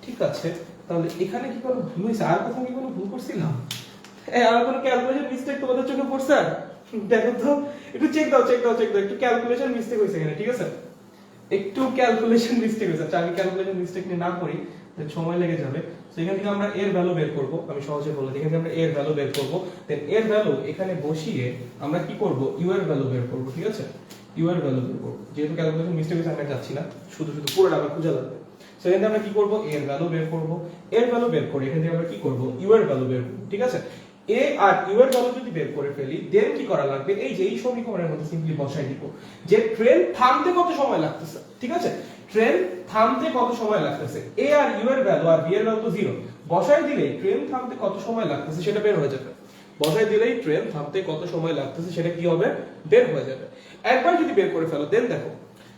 ঠিক আছে, তাহলে এখানে কি কোনো ভুল হইছে? আর কোথাও কি কোনো ভুল করছিলাম? আর কোনো ক্যালকুলেশন মিস্টেক তোমাদের চোখে পড়ছে? দেখো তো, একটু চেক দাও, একটু ক্যালকুলেশন মিস্টেক হইছে এখানে। ঠিক আছে, একটু ক্যালকুলেশন মিস্টেক হয়েছে। আচ্ছা, আমি ক্যালকুলেশন মিস্টেক নিয়ে না করি, সময় লেগে যাবে। তো এখান থেকে আমরা এর ভ্যালু বের করব, আমি সহজে বলে দিই। এখান থেকে আমরা এর ভ্যালু বের করব, দেন এর ভ্যালু এখানে বসিয়ে আমরা কি করব? ইউ এর ভ্যালু বের করব। ঠিক আছে, ইউ এর ভ্যালু বের করব। যেহেতু ক্যালকুলেশন মিস্টেক হয়েছে, আমরা যাচ্ছি না, শুধু পুরোটা আমরা খুঁজে লাগবে। সো এখান থেকে আমরা কি করব? এর ভ্যালু বের করব। এর ভ্যালু বের করে এখান থেকে আমরা কি করব? ইউ এর ভ্যালু বের করব। ঠিক আছে, এ আর ইউ এর ভ্যালু যদি বের করে ফেলি, দেন কি করা লাগবে? এই যে এই সমীকরণের মধ্যে সিম্পলি বসাই দিব যে ট্রেন থামতে কত সময় লাগতেছে। ঠিক আছে, ট্রেন থামতে কত সময় লাগতেছে, এ আর ইউ এর ভ্যালু আর বি এর ভ্যালু তো 0, বসাই দিলেই ট্রেন থামতে কত সময় লাগতেছে সেটা বের হয়ে যাবে। বসাই দিলেই ট্রেন থামতে কত সময় লাগতেছে সেটা কি হবে? বের হয়ে যাবে। একবার যদি বের করে ফেলো, দেন দেখো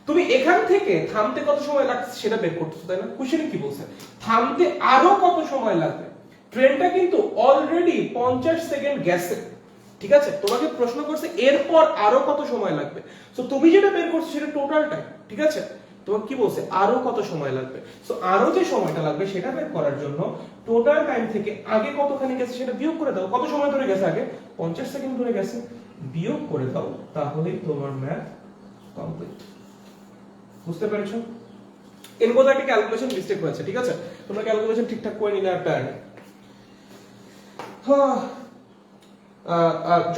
তুমি এখান থেকে থামতে কত সময় লাগতেছে সেটা বের করতেছো, তাই না? কোশ্চেনে কি বলছে? থামতে আরো কত সময় লাগবে। ট্রেনটা কিন্তু অলরেডি 50 সেকেন্ড গেছে। ঠিক আছে, তোমাকে প্রশ্ন করছে এরপর আরো কত সময় লাগবে। সো তুমি যেটা বের করছো সেটা টোটাল টাইম। ঠিক আছে, তোমাকে কি বলছে? আরো কত সময় লাগবে। সো আরো যে সময়টা লাগবে সেটা বের করার জন্য টোটাল টাইম থেকে আগে কতখানি গেছে সেটা বিয়োগ করে দাও। কত সময় ধরে গেছে? আগে 50 সেকেন্ড ধরে গেছে, বিয়োগ করে দাও, তাহলেই তোমার ম্যাথ কমপ্লিট। বুঝতে পেরেছো? এর মধ্যে একটা ক্যালকুলেশন মিস্টেক হয়েছে। ঠিক আছে, তোমরা ক্যালকুলেশন ঠিকঠাক করে নিলে আর প্যারা নেই।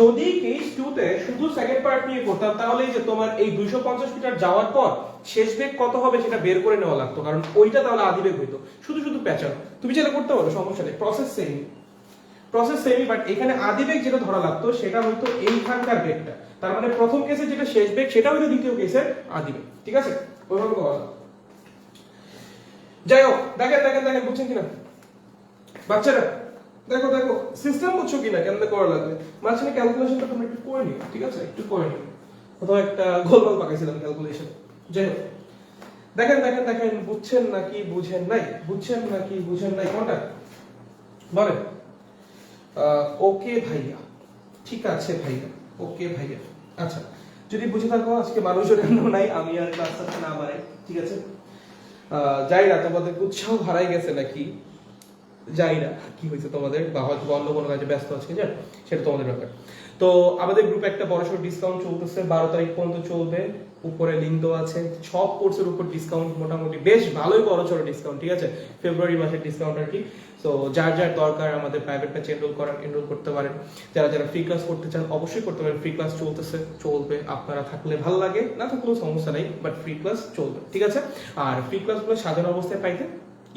যদি কেস 2 তে শুধু সেকেন্ড পার্ট নিয়ে করতাম, তাহলে এই যে তোমার এই 250 মিটার যাওয়ার পর শেষ বেগ কত হবে সেটা বের করে নেওয়া লাগতো, কারণ ওইটা তাহলে আদি বেগ হইতো। শুধু প্যাচার তুমি চাইলে করতে পারো, সমস্যা নেই, প্রসেস সেমই, বাট এখানে আদি বেগ যেটা ধরা লাগতো সেটা হয়তো এইখানকার বেগটা। তার মানে প্রথম কেসে যেটা শেষ বেগ সেটা হয়তো দ্বিতীয় কেসের আদি বেগ। ঠিক আছে, ওইভাবে করা। যাই হোক, দেখেন বুঝছেন কিনা? বাচ্চারা দেখো দেখো সিস্টেম বুঝছো কিনা কেমনে করা লাগবে, মাঝখানে ক্যালকুলেশনটা তোমরা একটু করে নিও, ঠিক আছে? একটু করে নিও, কোথাও একটা গোলমাল পাকাইছিলাম ক্যালকুলেশন। যাই হোক, দেখেন দেখেন দেখেন, বুঝছেন নাকি বুঝেন নাই, বুঝছেন নাকি বুঝেন নাই, কোনটা বলেন? ওকে ভাইয়া, ঠিক আছে ভাইয়া, ওকে ভাইয়া। আচ্ছা, যদি বুঝে থাকো আজকে মানুষজন নাই, আমি আর ক্লাসটা না বাড়াই, ঠিক আছে? যাই না, তোমাদের উৎসাহ হারাই গেছে নাকি যাই না, কি হয়েছে তোমাদের, বা হয়তো অন্য কোনো কাজে ব্যস্ত আছে, জান সেটা তোমাদের ব্যাপার। তো আমাদের গ্রুপে একটা বড়সড় ডিসকাউন্ট চলতেছে, 12 তারিখ পর্যন্ত চলবে, উপরে লিংক দেওয়া আছে। সব কোর্সের উপর ডিসকাউন্ট, মোটামুটি বেশ ভালোই বড়সড় ডিসকাউন্ট, ঠিক আছে? ফেব্রুয়ারি মাসের ডিসকাউন্ট আর কি। তো যার যার দরকার আমাদের প্রাইভেট ব্যাচে এনরোল করতে পারেন। যারা যারা ফ্রি ক্লাস করতে চান অবশ্যই করতে পারেন, ফ্রি ক্লাস চলতেছে, চলবে, আপনারা থাকলে ভালো লাগে, না থাকলেও সমস্যা নেই, বাট ফ্রি ক্লাস চলবে, ঠিক আছে? আর ফ্রি ক্লাসগুলো সাজানো অবস্থায় পাইতে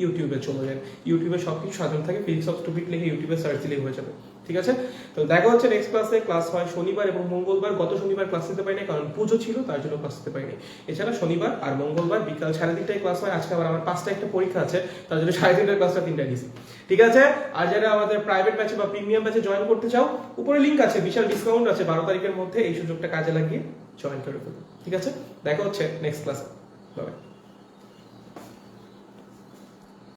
ইউটিউবে চলে যান, ইউটিউবে সবকিছু সাজানো থাকে, ফিজিক্স অফ স্টুপিড লিখে ইউটিউবে সার্চ দিলেই হয়ে যাবে, ঠিক আছে? তো দেখা হচ্ছে নেক্সট ক্লাসে। ক্লাস হয় শনিবার এবং মঙ্গলবার। গত শনিবার ক্লাস নিতে পারিনি কারণ পুজো ছিল, তার জন্য ক্লাস নিতে পারিনি। এছাড়া শনিবার আর মঙ্গলবার বিকাল 3:30টায় ক্লাস হয়। আজকে আবার আমার 5টায় একটা পরীক্ষা আছে, তার জন্য 3:30টার ক্লাসটা 3টায় নিছি, ঠিক আছে? আর যারা আমাদের প্রাইভেট ব্যাচে বা প্রিমিয়াম ব্যাচে জয়েন করতে চাও, উপরে লিংক আছে, বিশাল ডিসকাউন্ট আছে 12 তারিখের মধ্যে, এই সুযোগটা কাজে লাগিয়ে জয়েন করে ফেলো, ঠিক আছে? দেখা হচ্ছে নেক্সট ক্লাসে, বাই।